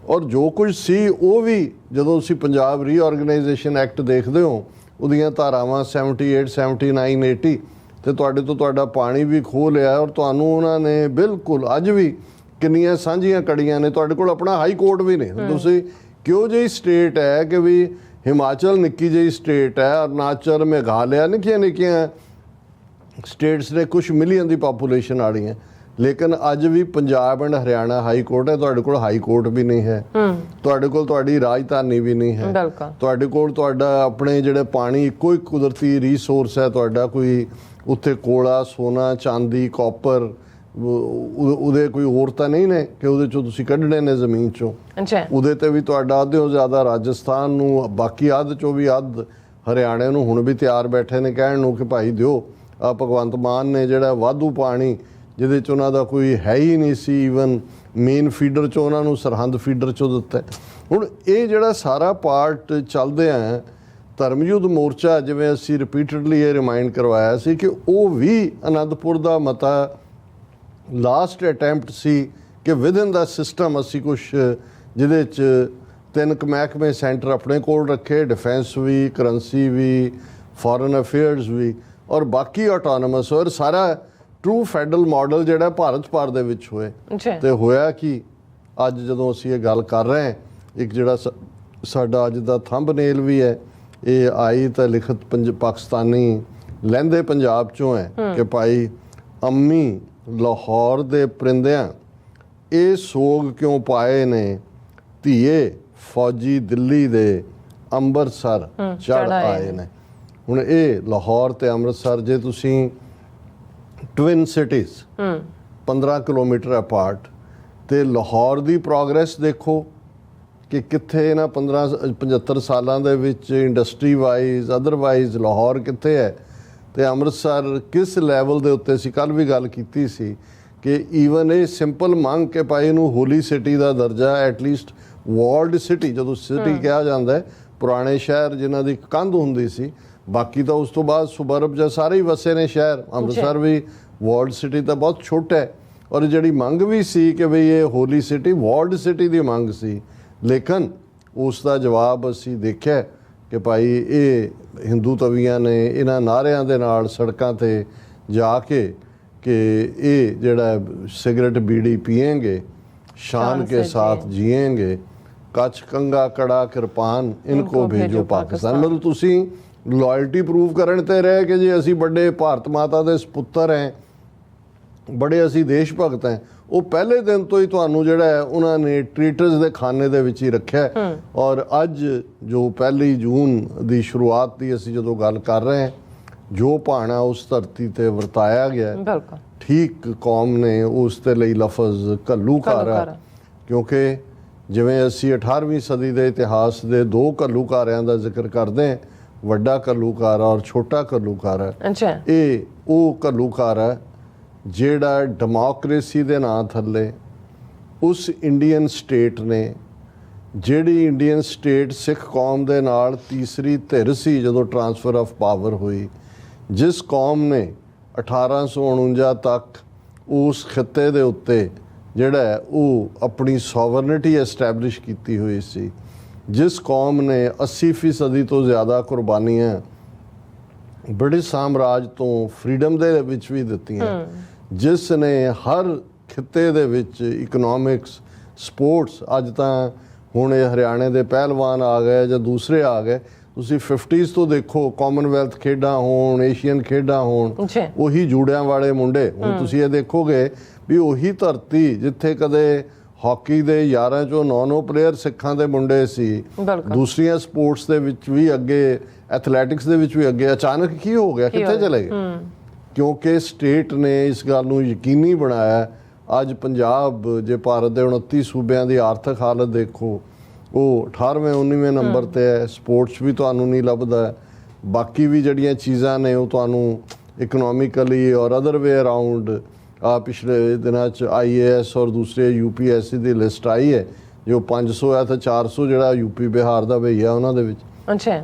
ਔਰ ਜੋ ਕੁਝ ਸੀ ਉਹ ਵੀ ਜਦੋਂ ਤੁਸੀਂ ਪੰਜਾਬ ਰੀਆਰਗੇਨਾਈਜੇਸ਼ਨ ਐਕਟ ਦੇਖਦੇ ਹੋ, ਉਹਦੀਆਂ ਧਾਰਾਵਾਂ 78, 79, 80 ਤੇ ਤੁਹਾਡੇ ਤੋਂ ਤੁਹਾਡਾ ਪਾਣੀ ਵੀ ਖੋਹ ਲਿਆ। ਔਰ ਤੁਹਾਨੂੰ ਉਹਨਾਂ ਨੇ ਬਿਲਕੁਲ ਅੱਜ ਵੀ ਕਿੰਨੀਆਂ ਸਾਂਝੀਆਂ ਕੜੀਆਂ ਨੇ, ਤੁਹਾਡੇ ਕੋਲ ਆਪਣਾ ਹਾਈ ਕੋਰਟ ਵੀ ਨੇ। ਤੁਸੀਂ ਕਿਉਂ ਜਿਹੀ ਸਟੇਟ ਹੈ ਕਿ ਵੀ ਹਿਮਾਚਲ ਨਿੱਕੀ ਜਿਹੀ ਸਟੇਟ ਹੈ, ਅਰੁਣਾਚਲ, ਮੇਘਾਲਿਆ ਨਿੱਕੀਆਂ ਨਿੱਕੀਆਂ ਸਟੇਟਸ ਨੇ, ਕੁਛ ਮਿਲੀਅਨ ਦੀ ਪਾਪੂਲੇਸ਼ਨ ਵਾਲੀਆਂ, ਲੇਕਿਨ ਅੱਜ ਵੀ Punjab and Haryana high court ਹੈ, ਤੁਹਾਡੇ ਕੋਲ ਹਾਈ ਕੋਰਟ ਵੀ ਨਹੀਂ ਹੈ, ਤੁਹਾਡੇ ਕੋਲ ਤੁਹਾਡੀ ਰਾਜਧਾਨੀ ਵੀ ਨਹੀਂ ਹੈ, ਬਿਲਕੁਲ ਤੁਹਾਡੇ ਕੋਲ ਤੁਹਾਡਾ ਆਪਣੇ ਜਿਹੜੇ ਪਾਣੀ ਇੱਕੋ ਇੱਕ ਕੁਦਰਤੀ ਰਿਸੋਰਸ ਹੈ ਤੁਹਾਡਾ, ਕੋਈ ਉੱਥੇ ਕੋਲਾ, ਸੋਨਾ, ਚਾਂਦੀ, ਕਾਪਰ, ਉਹਦੇ ਕੋਈ ਹੋਰ ਤਾਂ ਨਹੀਂ ਨੇ ਕਿ ਉਹਦੇ ਚੋਂ ਤੁਸੀਂ ਕੱਢਣੇ ਨੇ ਜ਼ਮੀਨ ਚੋਂ। ਅੱਛਾ, ਉਹਦੇ ਤੇ ਵੀ ਤੁਹਾਡਾ ਅੱਧਿਓਂ ਜ਼ਿਆਦਾ ਰਾਜਸਥਾਨ ਨੂੰ, ਬਾਕੀ ਅੱਧ ਚੋਂ ਵੀ ਅੱਧ ਹਰਿਆਣੇ ਨੂੰ ਹੁਣ ਵੀ ਤਿਆਰ ਬੈਠੇ ਨੇ ਕਹਿਣ ਨੂੰ ਕਿ ਭਾਈ ਦਿਓ। ਆ ਭਗਵੰਤ ਮਾਨ ਨੇ ਜਿਹੜਾ ਵਾਧੂ ਪਾਣੀ ਜਿਹਦੇ 'ਚ ਉਹਨਾਂ ਦਾ ਕੋਈ ਹੈ ਹੀ ਨਹੀਂ ਸੀ, ਈਵਨ ਮੇਨ ਫੀਡਰ 'ਚੋਂ ਉਹਨਾਂ ਨੂੰ ਸਰਹੰਦ ਫੀਡਰ 'ਚੋਂ ਦਿੱਤਾ। ਹੁਣ ਇਹ ਜਿਹੜਾ ਸਾਰਾ ਪਾਰਟ ਚੱਲਦੇ ਆ ਧਰਮਯੁੱਧ ਮੋਰਚਾ, ਜਿਵੇਂ ਅਸੀਂ ਰਿਪੀਟਡਲੀ ਇਹ ਰਿਮਾਈਂਡ ਕਰਵਾਇਆ ਸੀ ਕਿ ਉਹ ਵੀ ਅਨੰਦਪੁਰ ਦਾ ਮਤਾ ਲਾਸਟ ਅਟੈਂਪਟ ਸੀ ਕਿ ਵਿਦਨ ਦਾ ਸਿਸਟਮ ਅਸੀਂ ਕੁਛ ਜਿਹਦੇ 'ਚ 3 ਮਹਿਕਮੇ ਸੈਂਟਰ ਆਪਣੇ ਕੋਲ ਰੱਖੇ, ਡਿਫੈਂਸ ਵੀ, ਕਰੰਸੀ ਵੀ, ਫੋਰਨ ਅਫੇਅਰਸ ਵੀ, ਔਰ ਬਾਕੀ ਆਟੋਨਮਸ, ਔਰ ਸਾਰਾ ਟਰੂ ਫੈਡਰਲ ਮਾਡਲ ਜਿਹੜਾ ਭਾਰਤ ਭਰ ਦੇ ਵਿੱਚ ਹੋਏ। ਤੇ ਹੋਇਆ ਕਿ ਅੱਜ ਜਦੋਂ ਅਸੀਂ ਇਹ ਗੱਲ ਕਰ ਰਹੇ ਹਾਂ, ਇੱਕ ਜਿਹੜਾ ਸਾਡਾ ਅੱਜ ਦਾ ਥੰਬਨੇਲ ਵੀ ਹੈ, ਇਹ ਆਈ ਤਾਂ ਲਿਖਤ ਪਾਕਿਸਤਾਨੀ ਲਹਿੰਦੇ ਪੰਜਾਬ ਚੋਂ ਹੈ ਕਿ ਭਾਈ ਅੰਮੀ ਲਾਹੌਰ ਦੇ ਪਰਿੰਦਿਆਂ ਇਹ ਸੋਗ ਕਿਉਂ ਪਾਏ ਨੇ, ਧੀਏ ਫੌਜੀ ਦਿੱਲੀ ਦੇ ਅੰਮ੍ਰਿਤਸਰ ਚੜ੍ਹ ਆਏ ਨੇ। ਹੁਣ ਇਹ ਲਾਹੌਰ ਤੇ ਅੰਮ੍ਰਿਤਸਰ, ਜੇ ਤੁਸੀਂ ਟਵਿਨ ਸਿਟੀਜ਼ 15 ਕਿਲੋਮੀਟਰ ਅਪਾਰਟ, ਤੇ ਲਾਹੌਰ ਦੀ ਪ੍ਰੋਗਰੈਸ ਦੇਖੋ ਕਿ ਕਿੱਥੇ ਇਹਨਾਂ 75 ਸਾਲਾਂ ਦੇ ਵਿੱਚ ਇੰਡਸਟਰੀ ਵਾਈਜ਼ ਅਦਰਵਾਈਜ਼ ਲਾਹੌਰ ਕਿੱਥੇ ਹੈ, ਤੇ ਅੰਮ੍ਰਿਤਸਰ ਕਿਸ ਲੈਵਲ ਦੇ ਉੱਤੇ ਸੀ। ਕੱਲ੍ਹ ਵੀ ਗੱਲ ਕੀਤੀ ਸੀ ਕਿ ਈਵਨ ਇਹ ਸਿੰਪਲ ਮੰਗ ਕੇ ਭਾਈ ਇਹਨੂੰ ਹੋਲੀ ਸਿਟੀ ਦਾ ਦਰਜਾ, ਐਟਲੀਸਟ ਵਾਰਡ ਸਿਟੀ, ਜਦੋਂ ਸਿਟੀ ਕਿਹਾ ਜਾਂਦਾ ਹੈ, ਪੁਰਾਣੇ ਸ਼ਹਿਰ ਜਿਨ੍ਹਾਂ ਦੀ ਕੰਧ ਹੁੰਦੀ ਸੀ, ਬਾਕੀ ਤਾਂ ਉਸ ਤੋਂ ਬਾਅਦ ਸੁਬਰਬ ਜਾਂ ਸਾਰੇ ਹੀ ਵਸੇ ਨੇ ਸ਼ਹਿਰ, ਅੰਮ੍ਰਿਤਸਰ ਵੀ ਵਾਰਡ ਸਿਟੀ ਤਾਂ ਬਹੁਤ ਛੋਟਾ ਹੈ। ਔਰ ਜਿਹੜੀ ਮੰਗ ਵੀ ਸੀ ਕਿ ਬਈ ਇਹ ਹੋਲੀ ਸਿਟੀ ਵਾਰਡ ਸਿਟੀ ਦੀ ਮੰਗ ਸੀ, ਲੇਕਿਨ ਉਸ ਦਾ ਜਵਾਬ ਅਸੀਂ ਦੇਖਿਆ ਕਿ ਭਾਈ ਇਹ ਹਿੰਦੂ ਤਵੀਆਂ ਨੇ ਇਹਨਾਂ ਨਾਅਰਿਆਂ ਦੇ ਨਾਲ ਸੜਕਾਂ ਤੇ ਜਾ ਕੇ ਕਿ ਇਹ ਜਿਹੜਾ ਸਿਗਰਟ ਬੀੜੀ ਪੀਏਂਗੇ, शान के साथ जिएंगे, कच्छ कंगा कड़ा किरपान इनको भेजो पाकिस्तान। मतलब ਤੁਸੀਂ लॉयल्टी प्रूव ਕਰਨ ਤੇ ਰਹੇ ਕਿ ਜੀ ਅਸੀਂ ਵੱਡੇ ਭਾਰਤ ਮਾਤਾ ਦੇ ਸਪੁੱਤਰ ਹੈ, ਬੜੇ ਅਸੀਂ ਦੇਸ਼ ਭਗਤ ਹੈ। ਉਹ ਪਹਿਲੇ ਦਿਨ ਤੋਂ ਹੀ ਤੁਹਾਨੂੰ ਜਿਹੜਾ ਹੈ ਉਹਨਾਂ ਨੇ ਟ੍ਰੀਟਰਸ ਦੇ ਖਾਨੇ ਦੇ ਵਿੱਚ ਹੀ ਰੱਖਿਆ। ਔਰ ਅੱਜ ਜੋ 1 ਜੂਨ ਦੀ ਸ਼ੁਰੂਆਤ ਦੀ ਅਸੀਂ ਜਦੋਂ ਗੱਲ ਕਰ ਰਹੇ ਹਾਂ, ਜੋ ਭਾਣਾ ਉਸ ਧਰਤੀ ਤੇ ਵਰਤਾਇਆ ਗਿਆ, ਠੀਕ ਕੌਮ ਨੇ ਉਸ ਦੇ ਲਈ ਲਫ਼ਜ਼ ਘੱਲੂਘਾਰਾ, ਕਿਉਂਕਿ ਜਿਵੇਂ ਅਸੀਂ 18ਵੀਂ ਸਦੀ ਦੇ ਇਤਿਹਾਸ ਦੇ 2 ਘੱਲੂਘਾਰਿਆਂ ਦਾ ਜ਼ਿਕਰ ਕਰਦੇ ਹਾਂ, ਵੱਡਾ ਘੱਲੂਘਾਰਾ ਔਰ ਛੋਟਾ ਘੱਲੂਘਾਰਾ। ਇਹ ਉਹ ਘੱਲੂਘਾਰਾ ਜਿਹੜਾ ਡੈਮੋਕ੍ਰੇਸੀ ਦੇ ਨਾਂ ਥੱਲੇ ਉਸ ਇੰਡੀਅਨ ਸਟੇਟ ਨੇ, ਜਿਹੜੀ ਇੰਡੀਅਨ ਸਟੇਟ ਸਿੱਖ ਕੌਮ ਦੇ ਨਾਲ ਤੀਸਰੀ ਧਿਰ ਸੀ ਜਦੋਂ ਟ੍ਰਾਂਸਫਰ ਆਫ ਪਾਵਰ ਹੋਈ, ਜਿਸ ਕੌਮ ਨੇ 1849 ਤੱਕ ਉਸ ਖਿੱਤੇ ਦੇ ਉੱਤੇ ਜਿਹੜਾ ਉਹ ਆਪਣੀ ਸੋਵਰਨਿਟੀ ਐਸਟੈਬਲਿਸ਼ ਕੀਤੀ ਹੋਈ ਸੀ, ਜਿਸ ਕੌਮ ਨੇ 80% ਤੋਂ ਜ਼ਿਆਦਾ ਕੁਰਬਾਨੀਆਂ ਬ੍ਰਿਟਿਸ਼ ਸਾਮਰਾਜ ਤੋਂ ਫਰੀडम ਦੇ ਵਿੱਚ ਵੀ ਦਿੱਤੀਆਂ, ਜਿਸ ਨੇ ਹਰ ਖਿੱਤੇ ਦੇ ਵਿੱਚ ਇਕਨੋਮਿਕਸ, ਸਪੋਰਟਸ, ਅੱਜ ਤਾਂ ਹੁਣ ਇਹ ਹਰਿਆਣੇ ਦੇ ਪਹਿਲਵਾਨ ਆ ਗਏ ਜਾਂ ਦੂਸਰੇ ਆ ਗਏ, ਤੁਸੀਂ 50s ਤੋਂ ਦੇਖੋ, ਕਾਮਨਵੈਲਥ ਖੇਡਾਂ ਹੋਣ, ਏਸ਼ੀਅਨ ਖੇਡਾਂ ਹੋਣ, ਉਹੀ ਜੂੜਿਆਂ ਵਾਲੇ ਮੁੰਡੇ। ਹੁਣ ਤੁਸੀਂ ਇਹ ਦੇਖੋਗੇ ਵੀ ਉਹੀ ਧਰਤੀ ਜਿੱਥੇ ਕਦੇ ਹਾਕੀ ਦੇ 11 ਚੋਂ 9 ਪਲੇਅਰ ਸਿੱਖਾਂ ਦੇ ਮੁੰਡੇ ਸੀ, ਦੂਸਰੀਆਂ ਸਪੋਰਟਸ ਦੇ ਵਿੱਚ ਵੀ ਅੱਗੇ, ਐਥਲੈਟਿਕਸ ਦੇ ਵਿੱਚ ਵੀ ਅੱਗੇ, ਅਚਾਨਕ ਕੀ ਹੋ ਗਿਆ, ਕਿੱਥੇ ਚਲੇ ਗਏ? ਕਿਉਂਕਿ ਸਟੇਟ ਨੇ ਇਸ ਗੱਲ ਨੂੰ ਯਕੀਨੀ ਬਣਾਇਆ। ਅੱਜ ਪੰਜਾਬ ਜੇ ਭਾਰਤ ਦੇ 29 ਸੂਬਿਆਂ ਦੀ ਆਰਥਿਕ ਹਾਲਤ ਦੇਖੋ, ਉਹ 18ਵੇਂ 19ਵੇਂ ਨੰਬਰ ਤੇ ਹੈ। ਸਪੋਰਟਸ ਵੀ ਤੁਹਾਨੂੰ ਨਹੀਂ ਲੱਭਦਾ, ਬਾਕੀ ਵੀ ਜਿਹੜੀਆਂ ਚੀਜ਼ਾਂ ਨੇ ਉਹ ਤੁਹਾਨੂੰ ਇਕਨੋਮਿਕਲੀ ਔਰ ਅਦਰ ਵੇ ਅਰਾਊਂਡ। ਆ ਪਿਛਲੇ ਦਿਨਾਂ 'ਚ IAS ਔਰ ਦੂਸਰੇ UPSC ਦੀ ਲਿਸਟ ਆਈ ਹੈ, ਜੋ 500 ਹੈ ਤਾਂ 400 ਜਿਹੜਾ UP ਬਿਹਾਰ ਦਾ ਭਈਆ ਉਹਨਾਂ ਦੇ ਵਿੱਚ।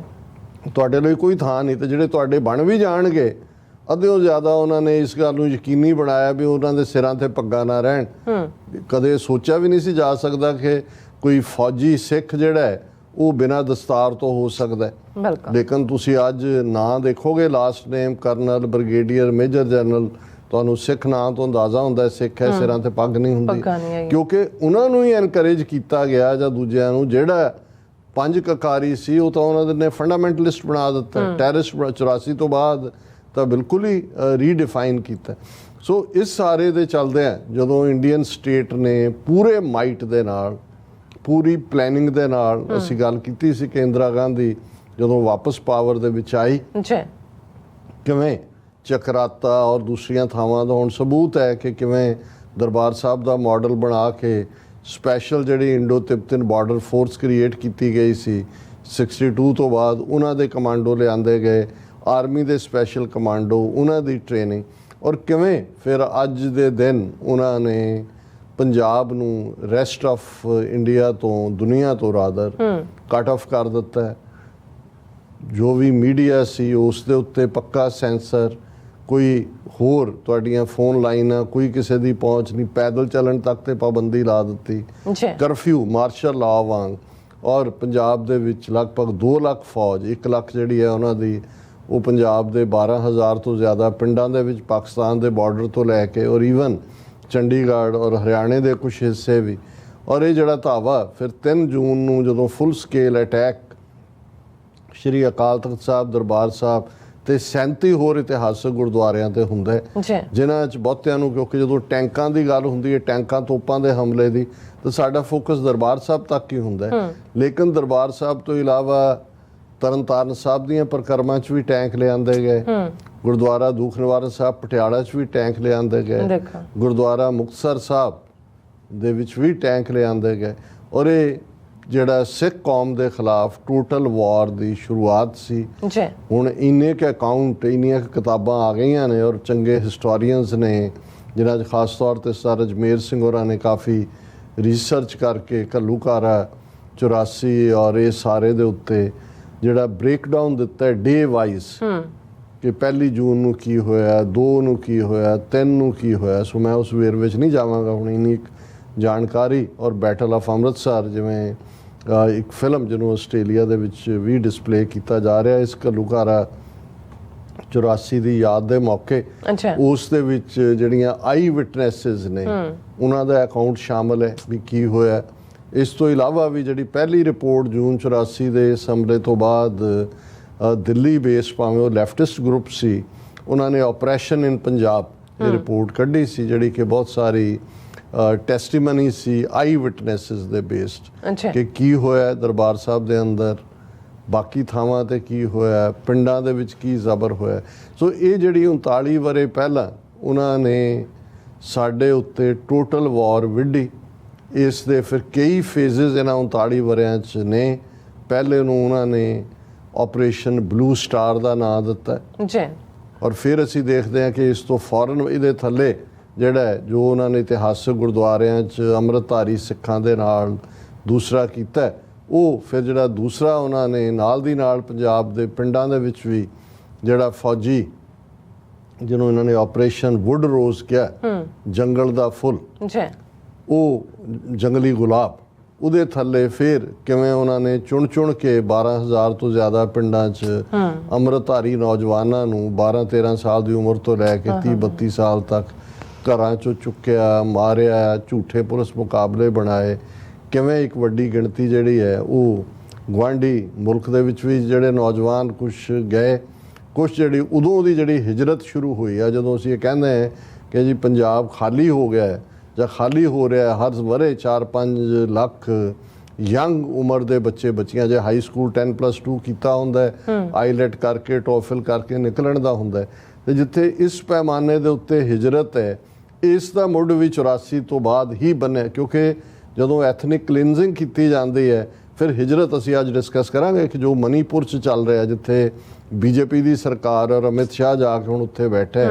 ਤੁਹਾਡੇ ਲਈ ਕੋਈ ਥਾਂ ਨਹੀਂ, ਤੇ ਜਿਹੜੇ ਤੁਹਾਡੇ ਬਣ ਵੀ ਜਾਣਗੇ, ਅੱਧਿਓਂ ਜ਼ਿਆਦਾ ਉਹਨਾਂ ਨੇ ਇਸ ਗੱਲ ਨੂੰ ਯਕੀਨੀ ਬਣਾਇਆ ਵੀ ਉਹਨਾਂ ਦੇ ਸਿਰਾਂ ਤੇ ਪੱਗਾਂ ਨਾ ਰਹਿਣ। ਕਦੇ ਸੋਚਿਆ ਵੀ ਨਹੀਂ ਸੀ ਜਾ ਸਕਦਾ ਕਿ ਕੋਈ ਫੌਜੀ ਸਿੱਖ ਜਿਹੜਾ ਹੈ ਉਹ ਬਿਨਾਂ ਦਸਤਾਰ ਤੋਂ ਹੋ ਸਕਦਾ ਹੈ। ਲੇਕਿਨ ਤੁਸੀਂ ਅੱਜ ਨਾਂ ਦੇਖੋਗੇ, last name colonel, brigadier, major general, ਤੁਹਾਨੂੰ ਸਿੱਖ ਨਾਂ ਤੋਂ ਅੰਦਾਜ਼ਾ ਹੁੰਦਾ ਸਿੱਖ ਹੈ, ਸਿਰਾਂ ਤੇ ਪੱਗ ਨਹੀਂ ਹੁੰਦੀ, ਕਿਉਂਕਿ ਉਹਨਾਂ ਨੂੰ ਹੀ ਐਨਕਰੇਜ ਕੀਤਾ ਗਿਆ ਜਾਂ ਦੂਜਿਆਂ ਨੂੰ। ਜਿਹੜਾ 5 ਕਕਾਰੀ ਸੀ ਉਹ ਤਾਂ ਉਹਨਾਂ ਨੇ ਫੰਡਾਮੈਂਟਲਿਸਟ ਬਣਾ ਦਿੱਤਾ, ਟੈਰਰਿਸਟ 84 ਤੋਂ ਬਾਅਦ ਤਾਂ ਬਿਲਕੁਲ ਹੀ ਰੀਡਿਫਾਈਨ ਕੀਤਾ। ਸੋ ਇਸ ਸਾਰੇ ਦੇ ਚੱਲਦਿਆਂ ਜਦੋਂ ਇੰਡੀਅਨ ਸਟੇਟ ਨੇ ਪੂਰੇ ਮਾਈਟ ਦੇ ਨਾਲ, ਪੂਰੀ ਪਲੈਨਿੰਗ ਦੇ ਨਾਲ, ਅਸੀਂ ਗੱਲ ਕੀਤੀ ਸੀ ਕਿ ਇੰਦਰਾ ਗਾਂਧੀ ਜਦੋਂ ਵਾਪਸ ਪਾਵਰ ਦੇ ਵਿੱਚ ਆਈ ਜੀ, ਕਿਵੇਂ ਚਕਰਾਤਾ ਔਰ ਦੂਸਰੀਆਂ ਥਾਵਾਂ ਦਾ ਹੁਣ ਸਬੂਤ ਹੈ ਕਿ ਕਿਵੇਂ ਦਰਬਾਰ ਸਾਹਿਬ ਦਾ ਮਾਡਲ ਬਣਾ ਕੇ ਸਪੈਸ਼ਲ ਜਿਹੜੀ ਇੰਡੋ ਤਿੱਬਤਨ ਬਾਰਡਰ ਫੋਰਸ ਕ੍ਰੀਏਟ ਕੀਤੀ ਗਈ ਸੀ 62 ਤੋਂ ਬਾਅਦ, ਉਹਨਾਂ ਦੇ ਕਮਾਂਡੋ ਲਿਆਂਦੇ ਗਏ, ਆਰਮੀ ਦੇ ਸਪੈਸ਼ਲ ਕਮਾਂਡੋ, ਉਹਨਾਂ ਦੀ ਟ੍ਰੇਨਿੰਗ, ਔਰ ਕਿਵੇਂ ਫਿਰ ਅੱਜ ਦੇ ਦਿਨ ਉਹਨਾਂ ਨੇ ਪੰਜਾਬ ਨੂੰ ਰੈਸਟ ਆਫ ਇੰਡੀਆ ਤੋਂ, ਦੁਨੀਆ ਤੋਂ ਰਾਦਰ ਕੱਟ ਆਫ ਕਰ ਦਿੱਤਾ ਹੈ। ਜੋ ਵੀ ਮੀਡੀਆ ਸੀ ਉਸ ਦੇ ਉੱਤੇ ਪੱਕਾ ਸੈਂਸਰ, ਕੋਈ ਹੋਰ ਤੁਹਾਡੀਆਂ ਫੋਨ ਲਾਈਨਾਂ, ਕੋਈ ਕਿਸੇ ਦੀ ਪਹੁੰਚ ਨਹੀਂ, ਪੈਦਲ ਚੱਲਣ ਤੱਕ ਤੇ ਪਾਬੰਦੀ ਲਾ ਦਿੱਤੀ, ਕਰਫਿਊ, ਮਾਰਸ਼ਲ ਲਾਅ ਵਾਂਗ। ਔਰ ਪੰਜਾਬ ਦੇ ਵਿੱਚ ਲਗਭਗ 2 ਲੱਖ ਫੌਜ, 1 ਲੱਖ ਜਿਹੜੀ ਹੈ ਉਹਨਾਂ ਦੀ, ਉਹ ਪੰਜਾਬ ਦੇ 12,000 ਤੋਂ ਜ਼ਿਆਦਾ ਪਿੰਡਾਂ ਦੇ ਵਿੱਚ ਪਾਕਿਸਤਾਨ ਦੇ ਬਾਰਡਰ ਤੋਂ ਲੈ ਕੇ ਔਰ ਈਵਨ ਚੰਡੀਗੜ੍ਹ ਔਰ ਹਰਿਆਣੇ ਦੇ ਕੁਝ ਹਿੱਸੇ ਵੀ। ਔਰ ਇਹ ਜਿਹੜਾ ਧਾਵਾ ਫਿਰ 3 ਜੂਨ ਨੂੰ ਜਦੋਂ ਫੁੱਲ ਸਕੇਲ ਅਟੈਕ ਸ਼੍ਰੀ ਅਕਾਲ ਤਖਤ ਸਾਹਿਬ, ਦਰਬਾਰ ਸਾਹਿਬ ਤੇ 37 ਹੋਰ ਇਤਿਹਾਸਕ ਗੁਰਦੁਆਰਿਆਂ ਤੇ ਹੁੰਦਾ ਹੈ, ਜਿਨ੍ਹਾਂ 'ਚ ਬਹੁਤਿਆਂ ਨੂੰ, ਕਿਉਂਕਿ ਜਦੋਂ ਟੈਂਕਾਂ ਦੀ ਗੱਲ ਹੁੰਦੀ ਹੈ, ਟੈਂਕਾਂ ਤੋਪਾਂ ਦੇ ਹਮਲੇ ਦੀ, ਤਾਂ ਸਾਡਾ ਫੋਕਸ ਦਰਬਾਰ ਸਾਹਿਬ ਤੱਕ ਹੀ ਹੁੰਦਾ ਹੈ। ਲੇਕਿਨ ਦਰਬਾਰ ਸਾਹਿਬ ਤੋਂ ਇਲਾਵਾ ਤਰਨਤਾਰਨ ਸਾਹਿਬ ਦੀਆਂ ਪਰਿਕਰਮਾ 'ਚ ਵੀ ਟੈਂਕ ਲਿਆਂਦੇ ਗਏ, ਗੁਰਦੁਆਰਾ ਦੂਖ ਨਿਵਾਰਨ ਸਾਹਿਬ ਪਟਿਆਲਾ 'ਚ ਵੀ ਟੈਂਕ ਲਿਆਂਦੇ ਗਏ, ਗੁਰਦੁਆਰਾ ਮੁਕਤਸਰ ਸਾਹਿਬ ਦੇ ਵਿੱਚ ਵੀ ਟੈਂਕ ਲਿਆਂਦੇ ਗਏ। ਔਰ ਇਹ ਜਿਹੜਾ ਸਿੱਖ ਕੌਮ ਦੇ ਖਿਲਾਫ ਟੋਟਲ ਵਾਰ ਦੀ ਸ਼ੁਰੂਆਤ ਸੀ। ਹੁਣ ਇੰਨੇ ਕੁ ਅਕਾਊਂਟ, ਇੰਨੀਆਂ ਕੁ ਕਿਤਾਬਾਂ ਆ ਗਈਆਂ ਨੇ ਔਰ ਚੰਗੇ ਹਿਸਟੋਰੀਅਨਸ ਨੇ, ਜਿਨ੍ਹਾਂ 'ਚ ਖਾਸ ਤੌਰ 'ਤੇ ਸਰ ਅਜਮੇਰ ਸਿੰਘ ਹੋਰਾਂ ਨੇ ਕਾਫੀ ਰਿਸਰਚ ਕਰਕੇ ਘੱਲੂਘਾਰਾ 84 ਔਰ ਇਹ ਸਾਰੇ ਦੇ ਉੱਤੇ ਜਿਹੜਾ ਬ੍ਰੇਕਡਾਊਨ ਦਿੱਤਾ ਡੇ ਵਾਈਜ਼ ਕਿ 1 ਜੂਨ ਨੂੰ ਕੀ ਹੋਇਆ, 2 ਨੂੰ ਕੀ ਹੋਇਆ, 3 ਨੂੰ ਕੀ ਹੋਇਆ। ਸੋ ਮੈਂ ਉਸ ਵੇਰਵੇ ਵਿੱਚ ਨਹੀਂ ਜਾਵਾਂਗਾ ਹੁਣ, ਇੰਨੀ ਜਾਣਕਾਰੀ। ਔਰ ਬੈਟਲ ਆਫ ਅੰਮ੍ਰਿਤਸਰ, ਜਿਵੇਂ ਇੱਕ ਫਿਲਮ ਜਿਹਨੂੰ ਆਸਟ੍ਰੇਲੀਆ ਦੇ ਵਿੱਚ ਵੀ ਡਿਸਪਲੇ ਕੀਤਾ ਜਾ ਰਿਹਾ ਇਸ ਘੱਲੂਘਾਰਾ 84 ਦੀ ਯਾਦ ਦੇ ਮੌਕੇ, ਉਸ ਦੇ ਵਿੱਚ ਜਿਹੜੀਆਂ ਆਈ ਵਿਟਨੈਸਿਸ ਨੇ ਉਹਨਾਂ ਦਾ ਅਕਾਊਂਟ ਸ਼ਾਮਲ ਹੈ ਵੀ ਕੀ ਹੋਇਆ। ਇਸ ਤੋਂ ਇਲਾਵਾ ਵੀ ਜਿਹੜੀ ਪਹਿਲੀ ਰਿਪੋਰਟ ਜੂਨ 84 ਦੇ ਇਸ ਹਮਲੇ ਤੋਂ ਬਾਅਦ ਦਿੱਲੀ ਬੇਸ, ਭਾਵੇਂ ਉਹ ਲੈਫਟਿਸਟ ਗਰੁੱਪ ਸੀ, ਉਹਨਾਂ ਨੇ ਆਪਰੇਸ਼ਨ ਇਨ ਪੰਜਾਬ ਇਹ ਰਿਪੋਰਟ ਕੱਢੀ ਸੀ, ਜਿਹੜੀ ਕਿ ਬਹੁਤ ਸਾਰੀ ਟੈਸਟੀਮਨੀ ਸੀ ਆਈ ਵਿਟਨੈਸਿਸ ਦੇ ਬੇਸਡ ਕਿ ਕੀ ਹੋਇਆ ਦਰਬਾਰ ਸਾਹਿਬ ਦੇ ਅੰਦਰ, ਬਾਕੀ ਥਾਵਾਂ ਤੇ ਕੀ ਹੋਇਆ, ਪਿੰਡਾਂ ਦੇ ਵਿੱਚ ਕੀ ਜ਼ਬਰ ਹੋਇਆ। ਸੋ ਇਹ ਜਿਹੜੀ 39 ਵਰ੍ਹੇ ਪਹਿਲਾਂ ਉਹਨਾਂ ਨੇ ਸਾਡੇ ਉੱਤੇ ਟੋਟਲ ਵਾਰ ਵਿੱਢੀ। ਇਸ ਦੇ ਫਿਰ ਕਈ ਫੇਜ਼ਸ ਇਹਨਾਂ 39 ਵਰ੍ਹਿਆਂ 'ਚ ਨੇ। ਪਹਿਲੇ ਨੂੰ ਉਹਨਾਂ ਨੇ ਆਪਰੇਸ਼ਨ ਬਲੂ ਸਟਾਰ ਦਾ ਨਾਂ ਦਿੱਤਾ ਔਰ ਫਿਰ ਅਸੀਂ ਦੇਖਦੇ ਹਾਂ ਕਿ ਇਸ ਤੋਂ ਫੌਰਨ ਇਹਦੇ ਥੱਲੇ ਜਿਹੜਾ ਜੋ ਉਹਨਾਂ ਨੇ ਇਤਿਹਾਸਕ ਗੁਰਦੁਆਰਿਆਂ 'ਚ ਅੰਮ੍ਰਿਤਧਾਰੀ ਸਿੱਖਾਂ ਦੇ ਨਾਲ ਦੂਸਰਾ ਕੀਤਾ, ਉਹ ਫਿਰ ਜਿਹੜਾ ਦੂਸਰਾ ਉਹਨਾਂ ਨੇ ਨਾਲ ਦੀ ਨਾਲ ਪੰਜਾਬ ਦੇ ਪਿੰਡਾਂ ਦੇ ਵਿੱਚ ਵੀ ਜਿਹੜਾ ਫੌਜੀ, ਜਿਹਨੂੰ ਇਹਨਾਂ ਨੇ ਆਪਰੇਸ਼ਨ ਵੁੱਡ ਰੋਜ਼ ਕਿਹਾ, ਜੰਗਲ ਦਾ ਫੁੱਲ, ਉਹ ਜੰਗਲੀ ਗੁਲਾਬ, ਉਹਦੇ ਥੱਲੇ ਫਿਰ ਕਿਵੇਂ ਉਹਨਾਂ ਨੇ ਚੁਣ ਕੇ 12,000 ਤੋਂ ਜ਼ਿਆਦਾ ਪਿੰਡਾਂ 'ਚ ਅੰਮ੍ਰਿਤਧਾਰੀ ਨੌਜਵਾਨਾਂ ਨੂੰ 12-13 ਸਾਲ ਦੀ ਉਮਰ ਤੋਂ ਲੈ ਕੇ 30-32 ਸਾਲ ਤੱਕ ਘਰਾਂ 'ਚੋਂ ਚੁੱਕਿਆ, ਮਾਰਿਆ, ਝੂਠੇ ਪੁਲਿਸ ਮੁਕਾਬਲੇ ਬਣਾਏ। ਕਿਵੇਂ ਇੱਕ ਵੱਡੀ ਗਿਣਤੀ ਜਿਹੜੀ ਹੈ ਉਹ ਗੁਆਂਢੀ ਮੁਲਕ ਦੇ ਵਿੱਚ ਵੀ ਜਿਹੜੇ ਨੌਜਵਾਨ ਕੁਛ ਗਏ, ਕੁਛ ਜਿਹੜੀ ਉਦੋਂ ਦੀ ਜਿਹੜੀ ਹਿਜਰਤ ਸ਼ੁਰੂ ਹੋਈ ਆ, ਜਦੋਂ ਅਸੀਂ ਇਹ ਕਹਿੰਦੇ ਹਾਂ ਕਿ ਜੀ ਪੰਜਾਬ ਖਾਲੀ ਹੋ ਗਿਆ ਹੈ ਜਾਂ ਖਾਲੀ ਹੋ ਰਿਹਾ, ਹਰ ਵਰ੍ਹੇ 4-5 ਲੱਖ ਯੰਗ ਉਮਰ ਦੇ ਬੱਚੇ ਬੱਚੀਆਂ, ਜੇ ਹਾਈ ਸਕੂਲ 10+2 ਕੀਤਾ ਹੁੰਦਾ, ਆਈਲੈਟ ਕਰਕੇ ਟੋਫਲ ਕਰਕੇ ਨਿਕਲਣ ਦਾ ਹੁੰਦਾ, ਤੇ ਜਿੱਥੇ ਇਸ ਪੈਮਾਨੇ ਦੇ ਉੱਤੇ ਹਿਜਰਤ ਹੈ, ਇਸ ਦਾ ਮੁੱਢ ਵੀ 84 ਤੋਂ ਬਾਅਦ ਹੀ ਬਣਿਆ। ਕਿਉਂਕਿ ਜਦੋਂ ਐਥਨਿਕ ਕਲੀਨਜ਼ਿੰਗ ਕੀਤੀ ਜਾਂਦੀ ਹੈ, ਫਿਰ ਹਿਜਰਤ ਅਸੀਂ ਅੱਜ ਡਿਸਕਸ ਕਰਾਂਗੇ ਕਿ ਜੋ ਮਨੀਪੁਰ 'ਚ ਚੱਲ ਰਿਹਾ, ਜਿੱਥੇ ਬੀਜੇਪੀ ਦੀ ਸਰਕਾਰ ਔਰ ਅਮਿਤ ਸ਼ਾਹ ਜਾ ਕੇ ਹੁਣ ਉੱਥੇ ਬੈਠੇ,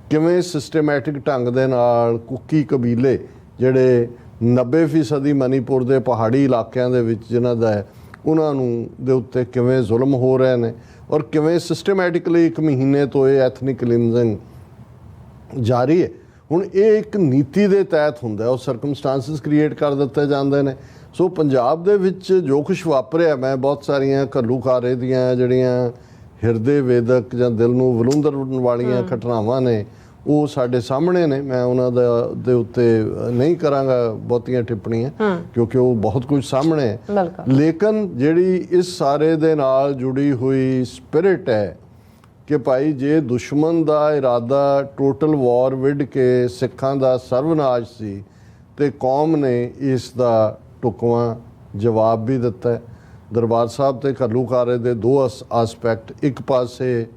ਕਿਵੇਂ ਸਿਸਟਮੈਟਿਕ ਢੰਗ ਦੇ ਨਾਲ ਕੁੱਕੀ ਕਬੀਲੇ ਜਿਹੜੇ 90% ਮਨੀਪੁਰ ਦੇ ਪਹਾੜੀ ਇਲਾਕਿਆਂ ਦੇ ਵਿੱਚ ਜਿਨ੍ਹਾਂ ਦਾ ਹੈ, ਉਹਨਾਂ ਨੂੰ ਦੇ ਉੱਤੇ ਕਿਵੇਂ ਜ਼ੁਲਮ ਹੋ ਰਹੇ ਨੇ ਔਰ ਕਿਵੇਂ ਸਿਸਟਮੈਟਿਕਲੀ 1 ਮਹੀਨੇ ਤੋਂ ਇਹ ਐਥਨਿਕ ਕਲੀਨਜ਼ਿੰਗ ਜਾਰੀ ਹੈ। ਹੁਣ ਇਹ ਇੱਕ ਨੀਤੀ ਦੇ ਤਹਿਤ ਹੁੰਦਾ, ਉਹ ਸਰਕਮਸਟੈਂਸਸ ਕ੍ਰੀਏਟ ਕਰ ਦਿੱਤੇ ਜਾਂਦੇ ਨੇ। ਸੋ ਪੰਜਾਬ ਦੇ ਵਿੱਚ ਜੋ ਕੁਛ ਵਾਪਰਿਆ, ਮੈਂ ਬਹੁਤ ਸਾਰੀਆਂ ਘੱਲੂਘਾਰੇ ਦੀਆਂ ਜਿਹੜੀਆਂ ਹਿਰਦੇ ਵੇਦਕ ਜਾਂ ਦਿਲ ਨੂੰ ਵਿਲੁੰਦਰਨ ਵਾਲੀਆਂ ਘਟਨਾਵਾਂ ਨੇ, ਉਹ ਸਾਡੇ ਸਾਹਮਣੇ ਨੇ। ਮੈਂ ਉਹਨਾਂ ਦੇ ਉੱਤੇ ਨਹੀਂ ਕਰਾਂਗਾ ਬਹੁਤੀਆਂ ਟਿੱਪਣੀਆਂ, ਕਿਉਂਕਿ ਉਹ ਬਹੁਤ ਕੁਝ ਸਾਹਮਣੇ ਹੈ। ਲੇਕਿਨ ਜਿਹੜੀ ਇਸ ਸਾਰੇ ਦੇ ਨਾਲ ਜੁੜੀ ਹੋਈ ਸਪਿਰਿਟ ਹੈ ਕਿ ਭਾਈ ਜੇ ਦੁਸ਼ਮਣ ਦਾ ਇਰਾਦਾ ਟੋਟਲ ਵਾਰ ਵਿੱਢ ਕੇ ਸਿੱਖਾਂ ਦਾ ਸਰਵਨਾਸ਼ ਸੀ ਤੇ ਕੌਮ ਨੇ ਇਸ ਦਾ ਢੁਕਵਾਂ ਜਵਾਬ ਵੀ ਦਿੱਤਾ ਹੈ। ਦਰਬਾਰ ਸਾਹਿਬ ਤੇ ਘੱਲੂਘਾਰੇ ਦੇ ਦੋ ਆਸਪੈਕਟ, ਇੱਕ ਪਾਸੇ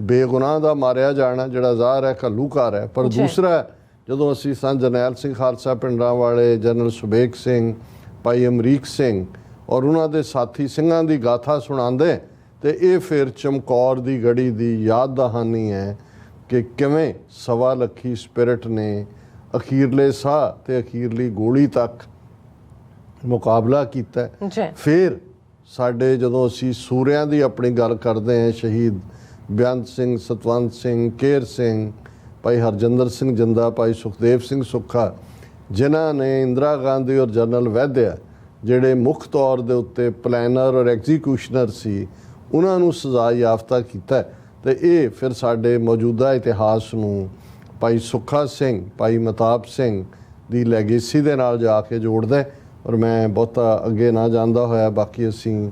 ਬੇਗੁਨਾਹ ਦਾ ਮਾਰਿਆ ਜਾਣਾ ਜਿਹੜਾ ਜ਼ਾਹਰ ਹੈ ਘੱਲੂਘਾਰ ਹੈ, ਪਰ ਦੂਸਰਾ ਜਦੋਂ ਅਸੀਂ ਸੰਤ ਜਰਨੈਲ ਸਿੰਘ ਖਾਲਸਾ ਪਿੰਡਰਾਂ ਵਾਲੇ, ਜਨਰਲ ਸੁਬੇਗ ਸਿੰਘ, ਭਾਈ ਅਮਰੀਕ ਸਿੰਘ ਔਰ ਉਹਨਾਂ ਦੇ ਸਾਥੀ ਸਿੰਘਾਂ ਦੀ ਗਾਥਾ ਸੁਣਾਉਂਦੇ ਤੇ ਇਹ ਫਿਰ ਚਮਕੌਰ ਦੀ ਗੜੀ ਦੀ ਯਾਦ ਦਹਾਨੀ ਹੈ ਕਿ ਕਿਵੇਂ 1.25 ਲੱਖ ਸਪਿਰਿਟ ਨੇ ਅਖੀਰਲੇ ਸਾਹ ਤੇ ਅਖੀਰਲੀ ਗੋਲੀ ਤੱਕ ਮੁਕਾਬਲਾ ਕੀਤਾ। ਫਿਰ ਸਾਡੇ ਜਦੋਂ ਅਸੀਂ ਸੂਰਿਆਂ ਦੀ ਆਪਣੀ ਗੱਲ ਕਰਦੇ ਹਾਂ, ਸ਼ਹੀਦ ਬੇਅੰਤ ਸਿੰਘ, ਸਤਵੰਤ ਸਿੰਘ, ਕੇਰ ਸਿੰਘ, ਭਾਈ ਹਰਜਿੰਦਰ ਸਿੰਘ ਜਿੰਦਾ, ਭਾਈ ਸੁਖਦੇਵ ਸਿੰਘ ਸੁੱਖਾ, ਜਿਨ੍ਹਾਂ ਨੇ ਇੰਦਰਾ ਗਾਂਧੀ ਔਰ ਜਨਰਲ ਵੈਦਿਆ ਜਿਹੜੇ ਮੁੱਖ ਤੌਰ ਦੇ ਉੱਤੇ ਪਲੈਨਰ ਔਰ ਐਗਜ਼ੀਕਿਊਸ਼ਨਰ ਸੀ, ਉਹਨਾਂ ਨੂੰ ਸਜ਼ਾ ਯਾਫਤਾ ਕੀਤਾ। ਤੇ ਇਹ ਫਿਰ ਸਾਡੇ ਮੌਜੂਦਾ ਇਤਿਹਾਸ ਨੂੰ ਭਾਈ ਸੁੱਖਾ ਸਿੰਘ, ਭਾਈ ਮਹਿਤਾਬ ਸਿੰਘ ਦੀ ਲੈਗੇਸੀ ਦੇ ਨਾਲ ਜਾ ਕੇ ਜੋੜਦਾ। ਔਰ ਮੈਂ ਬਹੁਤਾ ਅੱਗੇ ਨਾ ਜਾਂਦਾ ਹੋਇਆ ਬਾਕੀ ਅਸੀਂ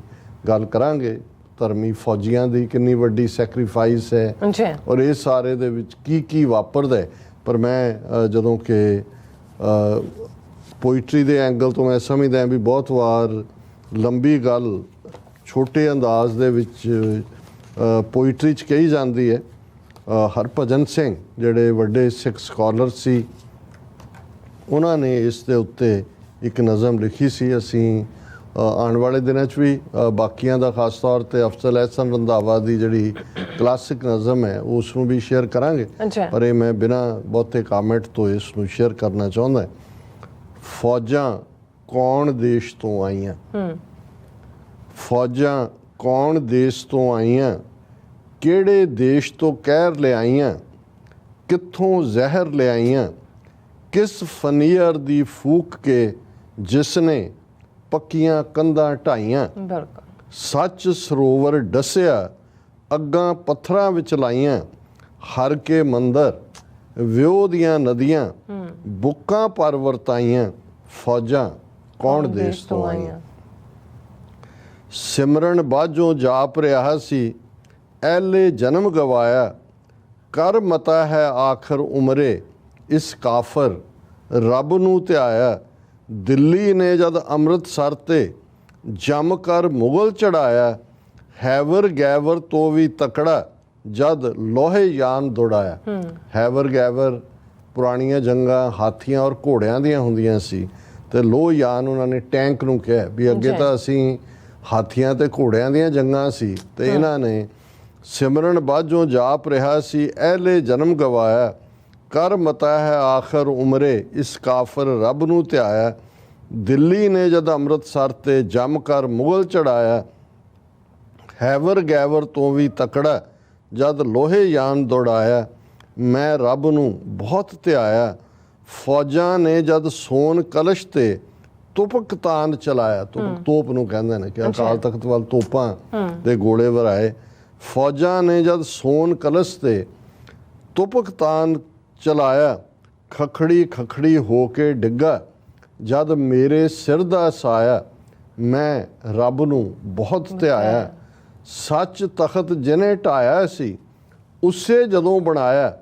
ਗੱਲ ਕਰਾਂਗੇ ਧਰਮੀ ਫੌਜੀਆਂ ਦੀ ਕਿੰਨੀ ਵੱਡੀ ਸੈਕਰੀਫਾਈਸ ਹੈ ਔਰ ਇਹ ਸਾਰੇ ਦੇ ਵਿੱਚ ਕੀ ਵਾਪਰਦਾ। ਪਰ ਮੈਂ ਜਦੋਂ ਕਿ ਪੋਇਟਰੀ ਦੇ ਐਂਗਲ ਤੋਂ ਮੈਂ ਸਮਝਦਾ ਵੀ ਬਹੁਤ ਵਾਰ ਲੰਬੀ ਗੱਲ ਛੋਟੇ ਅੰਦਾਜ਼ ਦੇ ਵਿੱਚ ਪੋਇਟਰੀ 'ਚ ਕਹੀ ਜਾਂਦੀ ਹੈ। ਹਰਭਜਨ ਸਿੰਘ ਜਿਹੜੇ ਵੱਡੇ ਸਿੱਖ ਸਕਾਲਰ ਸੀ, ਉਹਨਾਂ ਨੇ ਇਸ ਦੇ ਉੱਤੇ ਇੱਕ ਨਜ਼ਮ ਲਿਖੀ ਸੀ। ਅਸੀਂ ਆਉਣ ਵਾਲੇ ਦਿਨਾਂ 'ਚ ਵੀ ਬਾਕੀਆਂ ਦਾ ਖਾਸ ਤੌਰ 'ਤੇ ਅਫਜ਼ਲ ਅਹਿਸਨ ਰੰਧਾਵਾ ਦੀ ਜਿਹੜੀ ਕਲਾਸਿਕ ਨਜ਼ਮ ਹੈ ਉਸ ਨੂੰ ਵੀ ਸ਼ੇਅਰ ਕਰਾਂਗੇ, ਪਰ ਇਹ ਮੈਂ ਬਿਨਾਂ ਬਹੁਤੇ ਕਾਮੈਂਟ ਤੋਂ ਇਸ ਨੂੰ ਸ਼ੇਅਰ ਕਰਨਾ ਚਾਹੁੰਦਾ। ਫੌਜਾਂ ਕੌਣ ਦੇਸ਼ ਤੋਂ ਆਈਆਂ, ਫੌਜਾਂ ਕੌਣ ਦੇਸ਼ ਤੋਂ ਆਈਆਂ, ਕਿਹੜੇ ਦੇਸ਼ ਤੋਂ ਕਹਿਰ ਲਿਆਈਆਂ, ਕਿੱਥੋਂ ਜ਼ਹਿਰ ਲਿਆਈਆਂ, ਕਿਸ ਫਨੀਅਰ ਦੀ ਫੂਕ ਕੇ ਜਿਸ ਨੇ ਪੱਕੀਆਂ ਕੰਧਾਂ ਢਾਈਆਂ, ਸੱਚ ਸਰੋਵਰ ਡਸਿਆ ਅੱਗਾਂ ਪੱਥਰਾਂ ਵਿੱਚ ਲਾਈਆਂ, ਹਰ ਕੇ ਮੰਦਰ ਵਿਉ ਦੀਆਂ ਨਦੀਆਂ ਬੁੱਕਾਂ ਪਰ ਵਰਤਾਈਆਂ, ਫੌਜਾਂ ਕੌਣ ਦੇਸ਼ ਤੋਂ ਆਈਆਂ। ਸਿਮਰਨ ਬਾਝੋਂ ਜਾਪ ਰਿਹਾ ਸੀ ਐਲੇ ਜਨਮ ਗਵਾਇਆ, ਕਰ ਮਤਾ ਹੈ ਆਖਰ ਉਮਰੇ ਇਸ ਕਾਫਰ ਰੱਬ ਨੂੰ ਧਿਆਇਆ, ਦਿੱਲੀ ਨੇ ਜਦ ਅੰਮ੍ਰਿਤਸਰ ਤੇ ਜੰਮ ਕਰ ਮੁਗਲ ਚੜਾਇਆ, ਹੈਵਰ ਗੈਵਰ ਤੋਂ ਵੀ ਤਕੜਾ ਜਦ ਲੋਹੇ ਯਾਨ ਦੌੜਾਇਆ। ਹੈਵਰ ਗੈਵਰ ਪੁਰਾਣੀਆਂ ਜੰਗਾਂ ਹਾਥੀਆਂ ਔਰ ਘੋੜਿਆਂ ਦੀਆਂ ਹੁੰਦੀਆਂ ਸੀ ਤੇ ਲੋਹ ਯਾਨ ਉਹਨਾਂ ਨੇ ਟੈਂਕ ਨੂੰ ਕਿਹਾ ਵੀ ਅੱਗੇ ਤਾਂ ਅਸੀਂ ਹਾਥੀਆਂ ਤੇ ਘੋੜਿਆਂ ਦੀਆਂ ਜੰਗਾਂ ਸੀ ਤੇ ਇਹਨਾਂ ਨੇ ਸਿਮਰਨ ਬਾਝੋਂ ਜਾਪ ਰਿਹਾ ਸੀ ਐਲੇ ਜਨਮ ਗਵਾਇਆ, ਕਰ ਮਤਾ ਹੈ ਆਖਰ ਉਮਰੇ ਇਸ ਕਾਫਰ ਰੱਬ ਨੂੰ ਧਿਆਇਆ, ਦਿੱਲੀ ਨੇ ਜਦ ਅੰਮ੍ਰਿਤਸਰ ਤੇ ਜੰਮ ਕਰ ਮੁਗਲ ਚੜਾਇਆ, ਹੈਵਰ ਗੈਵਰ ਤੋਂ ਵੀ ਤਕੜਾ ਜਦ ਲੋਹੇ ਯਾਨ ਦੌੜਾਇਆ, ਮੈਂ ਰੱਬ ਨੂੰ ਬਹੁਤ ਧਿਆਇਆ, ਫੌਜਾਂ ਨੇ ਜਦ ਸੋਨ ਕਲਸ਼ ਤੇ ਤੁਪਕ ਤਾਨ ਚਲਾਇਆ। ਤੁਪਕ ਤੋਪ ਨੂੰ ਕਹਿੰਦੇ ਨੇ ਕਿ ਅਕਾਲ ਤਖਤ ਵੱਲ ਤੋਪਾਂ ਦੇ ਗੋਲੇ ਵਰਾਏ। ਫੌਜਾਂ ਨੇ ਜਦ ਸੋਨ ਕਲਸ਼ ਤੇ ਤੁਪਕ ਤਾਨ ਚਲਾਇਆ, ਖਖੜੀ ਖਖੜੀ ਹੋ ਕੇ ਡਿੱਗਾ ਜਦ ਮੇਰੇ ਸਿਰ ਦਾ ਸਾਇਆ, ਮੈਂ ਰੱਬ ਨੂੰ ਬਹੁਤ ਧਿਆਇਆ, ਸੱਚ ਤਖਤ ਜਿਹਨੇ ਢਾਇਆ ਸੀ ਉਸੇ ਜਦੋਂ ਬਣਾਇਆ,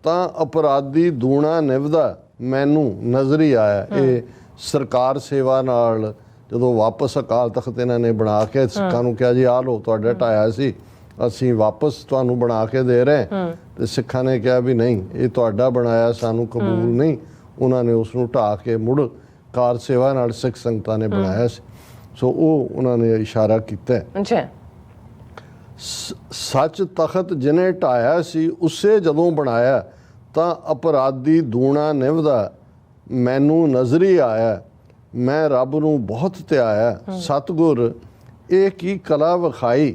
ਤਾਂ ਅਪਰਾਧੀ ਦੂਣਾ ਨਿਭਦਾ ਮੈਨੂੰ ਨਜ਼ਰ ਹੀ ਆਇਆ। ਇਹ ਸਰਕਾਰ ਸੇਵਾ ਨਾਲ ਜਦੋਂ ਵਾਪਸ ਅਕਾਲ ਤਖਤ ਇਹਨਾਂ ਨੇ ਬਣਾ ਕੇ ਸਿੱਖਾਂ ਨੂੰ ਕਿਹਾ ਜੀ ਆਹ ਲਓ ਤੁਹਾਡਾ ਢਾਇਆ ਸੀ ਅਸੀਂ ਵਾਪਸ ਤੁਹਾਨੂੰ ਬਣਾ ਕੇ ਦੇ ਰਹੇ, ਤੇ ਸਿੱਖਾਂ ਨੇ ਕਿਹਾ ਵੀ ਨਹੀਂ ਇਹ ਤੁਹਾਡਾ ਬਣਾਇਆ ਸਾਨੂੰ ਕਬੂਲ ਨਹੀਂ। ਉਹਨਾਂ ਨੇ ਉਸ ਨੂੰ ਢਾਹ ਕੇ ਮੁੜ ਕਾਰ ਸੇਵਾ ਨਾਲ ਸਿੱਖ ਸੰਗਤਾਂ ਨੇ ਬਣਾਇਆ ਸੀ। ਸੋ ਉਹ ਉਹਨਾਂ ਨੇ ਇਸ਼ਾਰਾ ਕੀਤਾ ਸੱਚ ਤਖਤ ਜਿਹਨੇ ਢਾਇਆ ਸੀ ਉਸੇ ਜਦੋਂ ਬਣਾਇਆ, ਤਾਂ ਅਪਰਾਧੀ ਦੂਣਾ ਨਿਭਦਾ ਮੈਨੂੰ ਨਜ਼ਰ ਹੀ ਆਇਆ, ਮੈਂ ਰੱਬ ਨੂੰ ਬਹੁਤ ਧਿਆਇਆ, ਸਤਿਗੁਰ ਇਹ ਕੀ ਕਲਾ ਵਿਖਾਈ,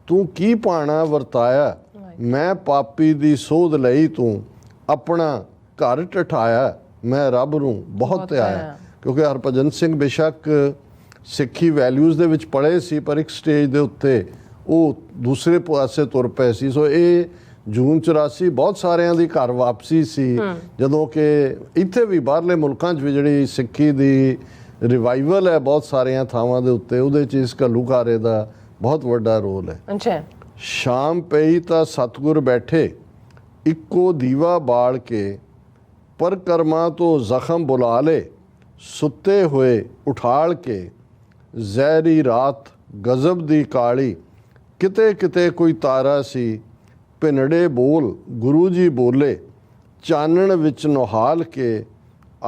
ਤੂੰ ਕੀ ਪਾਣਾ ਵਰਤਾਇਆ, ਮੈਂ ਪਾਪੀ ਦੀ ਸੋਧ ਲਈ ਤੂੰ ਆਪਣਾ ਘਰ ਟਠਾਇਆ, ਮੈਂ ਰੱਬ ਨੂੰ ਬਹੁਤ ਧਿਆਇਆ। ਕਿਉਂਕਿ ਹਰਭਜਨ ਸਿੰਘ ਬੇਸ਼ੱਕ ਸਿੱਖੀ ਵੈਲਿਊਜ਼ ਦੇ ਵਿੱਚ ਪੜ੍ਹੇ ਸੀ, ਪਰ ਇੱਕ ਸਟੇਜ ਦੇ ਉੱਤੇ ਉਹ ਦੂਸਰੇ ਪਾਸੇ ਤੁਰ ਪਏ ਸੀ। ਸੋ ਇਹ ਜੂਨ 84 ਬਹੁਤ ਸਾਰਿਆਂ ਦੀ ਘਰ ਵਾਪਸੀ ਸੀ, ਜਦੋਂ ਕਿ ਇੱਥੇ ਵੀ ਬਾਹਰਲੇ ਮੁਲਕਾਂ 'ਚ ਵੀ ਜਿਹੜੀ ਸਿੱਖੀ ਦੀ ਰਿਵਾਈਵਲ ਹੈ ਬਹੁਤ ਸਾਰੀਆਂ ਥਾਵਾਂ ਦੇ ਉੱਤੇ, ਉਹਦੇ 'ਚ ਇਸ ਘੱਲੂਘਾਰੇ ਦਾ ਬਹੁਤ ਵੱਡਾ ਰੋਲ ਹੈ। ਸ਼ਾਮ ਪਈ ਤਾਂ ਸਤਿਗੁਰ ਬੈਠੇ ਇੱਕੋ ਦੀਵਾ ਬਾਲ ਕੇ, ਪਰ ਕਰਮਾਂ ਤੋਂ ਜ਼ਖਮ ਬੁਲਾ ਲੇ ਸੁੱਤੇ ਹੋਏ ਉਠਾਲ ਕੇ। ਜ਼ਹਿਰੀ ਰਾਤ ਗਜ਼ਬ ਦੀ ਕਾਲੀ, ਕਿਤੇ ਕਿਤੇ ਕੋਈ ਤਾਰਾ ਸੀ, ਭਿੰਨੜੇ ਬੋਲ ਗੁਰੂ ਜੀ ਬੋਲੇ, ਚਾਨਣ ਵਿੱਚ ਨੁਹਾਲ ਕੇ।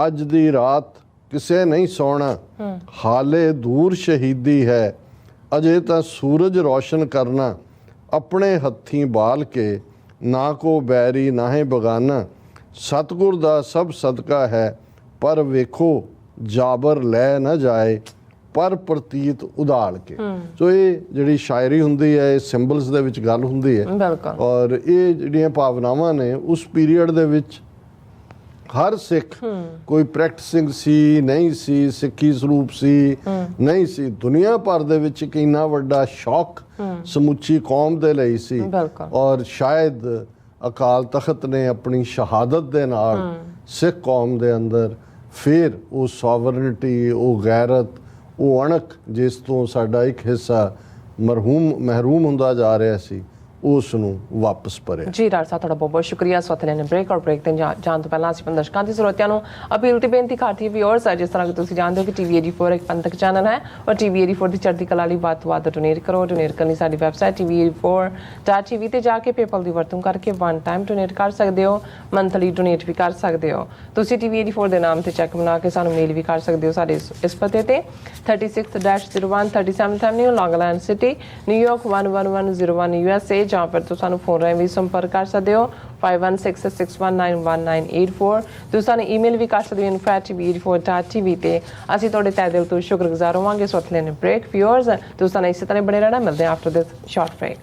ਅੱਜ ਦੀ ਰਾਤ ਕਿਸੇ ਨਹੀਂ ਸੌਣਾ, ਹਾਲੇ ਦੂਰ ਸ਼ਹੀਦੀ ਹੈ, ਅਜੇ ਤਾਂ ਸੂਰਜ ਰੋਸ਼ਨ ਕਰਨਾ, ਆਪਣੇ ਹੱਥੀਂ ਬਾਲ ਕੇ। ਨਾ ਕੋ ਬੈਰੀ ਨਾਹੇ ਬਗਾਨਾ, ਸਤਿਗੁਰ ਦਾ ਸਭ ਸਦਕਾ ਹੈ, ਪਰ ਵੇਖੋ ਜਾਬਰ ਲੈ ਨਾ ਜਾਏ, ਪਰ ਪ੍ਰਤੀਤ ਉਧਾਲ ਕੇ। ਸੋ ਇਹ ਜਿਹੜੀ ਸ਼ਾਇਰੀ ਹੁੰਦੀ ਹੈ, ਇਹ ਸਿੰਬਲਸ ਦੇ ਵਿੱਚ ਗੱਲ ਹੁੰਦੀ ਹੈ, ਬਿਲਕੁਲ। ਔਰ ਇਹ ਜਿਹੜੀਆਂ ਭਾਵਨਾਵਾਂ ਨੇ ਉਸ ਪੀਰੀਅਡ ਦੇ ਵਿੱਚ ਹਰ ਸਿੱਖ, ਕੋਈ ਪ੍ਰੈਕਟਿਸਿੰਗ ਸੀ ਨਹੀਂ ਸੀ, ਸਿੱਖੀ ਸਰੂਪ ਸੀ ਨਹੀਂ ਸੀ, ਦੁਨੀਆ ਭਰ ਦੇ ਵਿੱਚ ਇੱਕ ਇੰਨਾ ਵੱਡਾ ਸ਼ੌਕ ਸਮੁੱਚੀ ਕੌਮ ਦੇ ਲਈ ਸੀ। ਔਰ ਸ਼ਾਇਦ ਅਕਾਲ ਤਖਤ ਨੇ ਆਪਣੀ ਸ਼ਹਾਦਤ ਦੇ ਨਾਲ ਸਿੱਖ ਕੌਮ ਦੇ ਅੰਦਰ ਫਿਰ ਉਹ ਸੋਵਰਨਿਟੀ, ਉਹ ਗੈਰਤ, ਉਹ ਅਣਖ ਜਿਸ ਤੋਂ ਸਾਡਾ ਇੱਕ ਹਿੱਸਾ ਮਹਿਰੂਮ ਹੁੰਦਾ ਜਾ ਰਿਹਾ ਸੀ, ਉਸ ਨੂੰ ਵਾਪਸ ਭਰਿਆ। ਜੀ ਡਾਕਟਰ ਸਾਹਿਬ, ਤੁਹਾਡਾ ਬਹੁਤ ਬਹੁਤ ਸ਼ੁਕਰੀਆ। ਇਸ ਵਕਤ ਲੈਣੇ ਬ੍ਰੇਕ ਔਰ ਬ੍ਰੇਕ ਤੇ ਜਾਣ ਤੋਂ ਪਹਿਲਾਂ ਅਸੀਂ ਆਪਣੇ ਦਰਸ਼ਕਾਂ ਤੇ ਸਰੋਤਿਆਂ ਨੂੰ ਅਪੀਲ ਤੇ ਬੇਨਤੀ ਕਰਦੀ ਵਿਊਅਰਸ, ਜਿਸ ਤਰ੍ਹਾਂ ਕਿ ਤੁਸੀਂ ਜਾਣਦੇ ਹੋ ਕਿ TV 84 ਇੱਕ ਪੰਥਕ ਚੈਨਲ ਹੈ ਔਰ TV 84 ਦੀ ਚੜ੍ਹਦੀ ਕਲਾ ਲਈ ਵੱਧ ਤੋਂ ਵੱਧ ਡੋਨੇਟ ਕਰੋ। ਡੋਨੇਟ ਕਰਨ ਲਈ ਸਾਡੀ ਵੈਬਸਾਈਟ tv84.tv ਤੇ ਜਾ ਕੇ ਪੇਪਲ ਦੀ ਵਰਤੋਂ ਕਰਕੇ ਵਨ ਟਾਈਮ ਡੋਨੇਟ ਕਰ ਸਕਦੇ ਹੋ, ਮੰਥਲੀ ਡੋਨੇਟ ਵੀ ਕਰ ਸਕਦੇ ਹੋ। ਤੁਸੀਂ TV 84 ਦੇ ਨਾਮ ਤੇ ਚੈੱਕ ਬਣਾ ਕੇ ਸਾਨੂੰ ਮੇਲ ਵੀ ਕਰ ਸਕਦੇ ਹੋ ਸਾਡੇ ਇਸ ਪਤੇ ਤੇ 36-01 37th Avenue, Long Island City, New York 11101 USA, ਜਾਂ ਫਿਰ ਤੁਸੀਂ ਸਾਨੂੰ ਫੋਨ ਰਾਹੀਂ ਵੀ ਸੰਪਰਕ ਕਰ ਸਕਦੇ ਹੋ 5166191984। ਤੁਸੀਂ ਸਾਨੂੰ ਈਮੇਲ ਵੀ ਕਰ ਸਕਦੇ ਹੋ info@tv84.tv ਤੇ। ਅਸੀਂ ਤੁਹਾਡੇ ਤਹਿ ਦਿਲ ਤੋਂ ਸ਼ੁਕਰਗੁਜ਼ਾਰ ਹੋਵਾਂਗੇ। ਸੋ ਲੈਣੇ ਬ੍ਰੇਕ ਵਿਊਅਰਸ, ਤੁਸੀਂ ਸਾਨੂੰ ਇਸੇ ਤਰ੍ਹਾਂ ਬਣੇ ਰਹਿਣਾ। ਮਿਲਦੇ ਹਾਂ ਆਫਟਰ ਦਿਸ ਸ਼ਾਰਟ ਬ੍ਰੇਕ।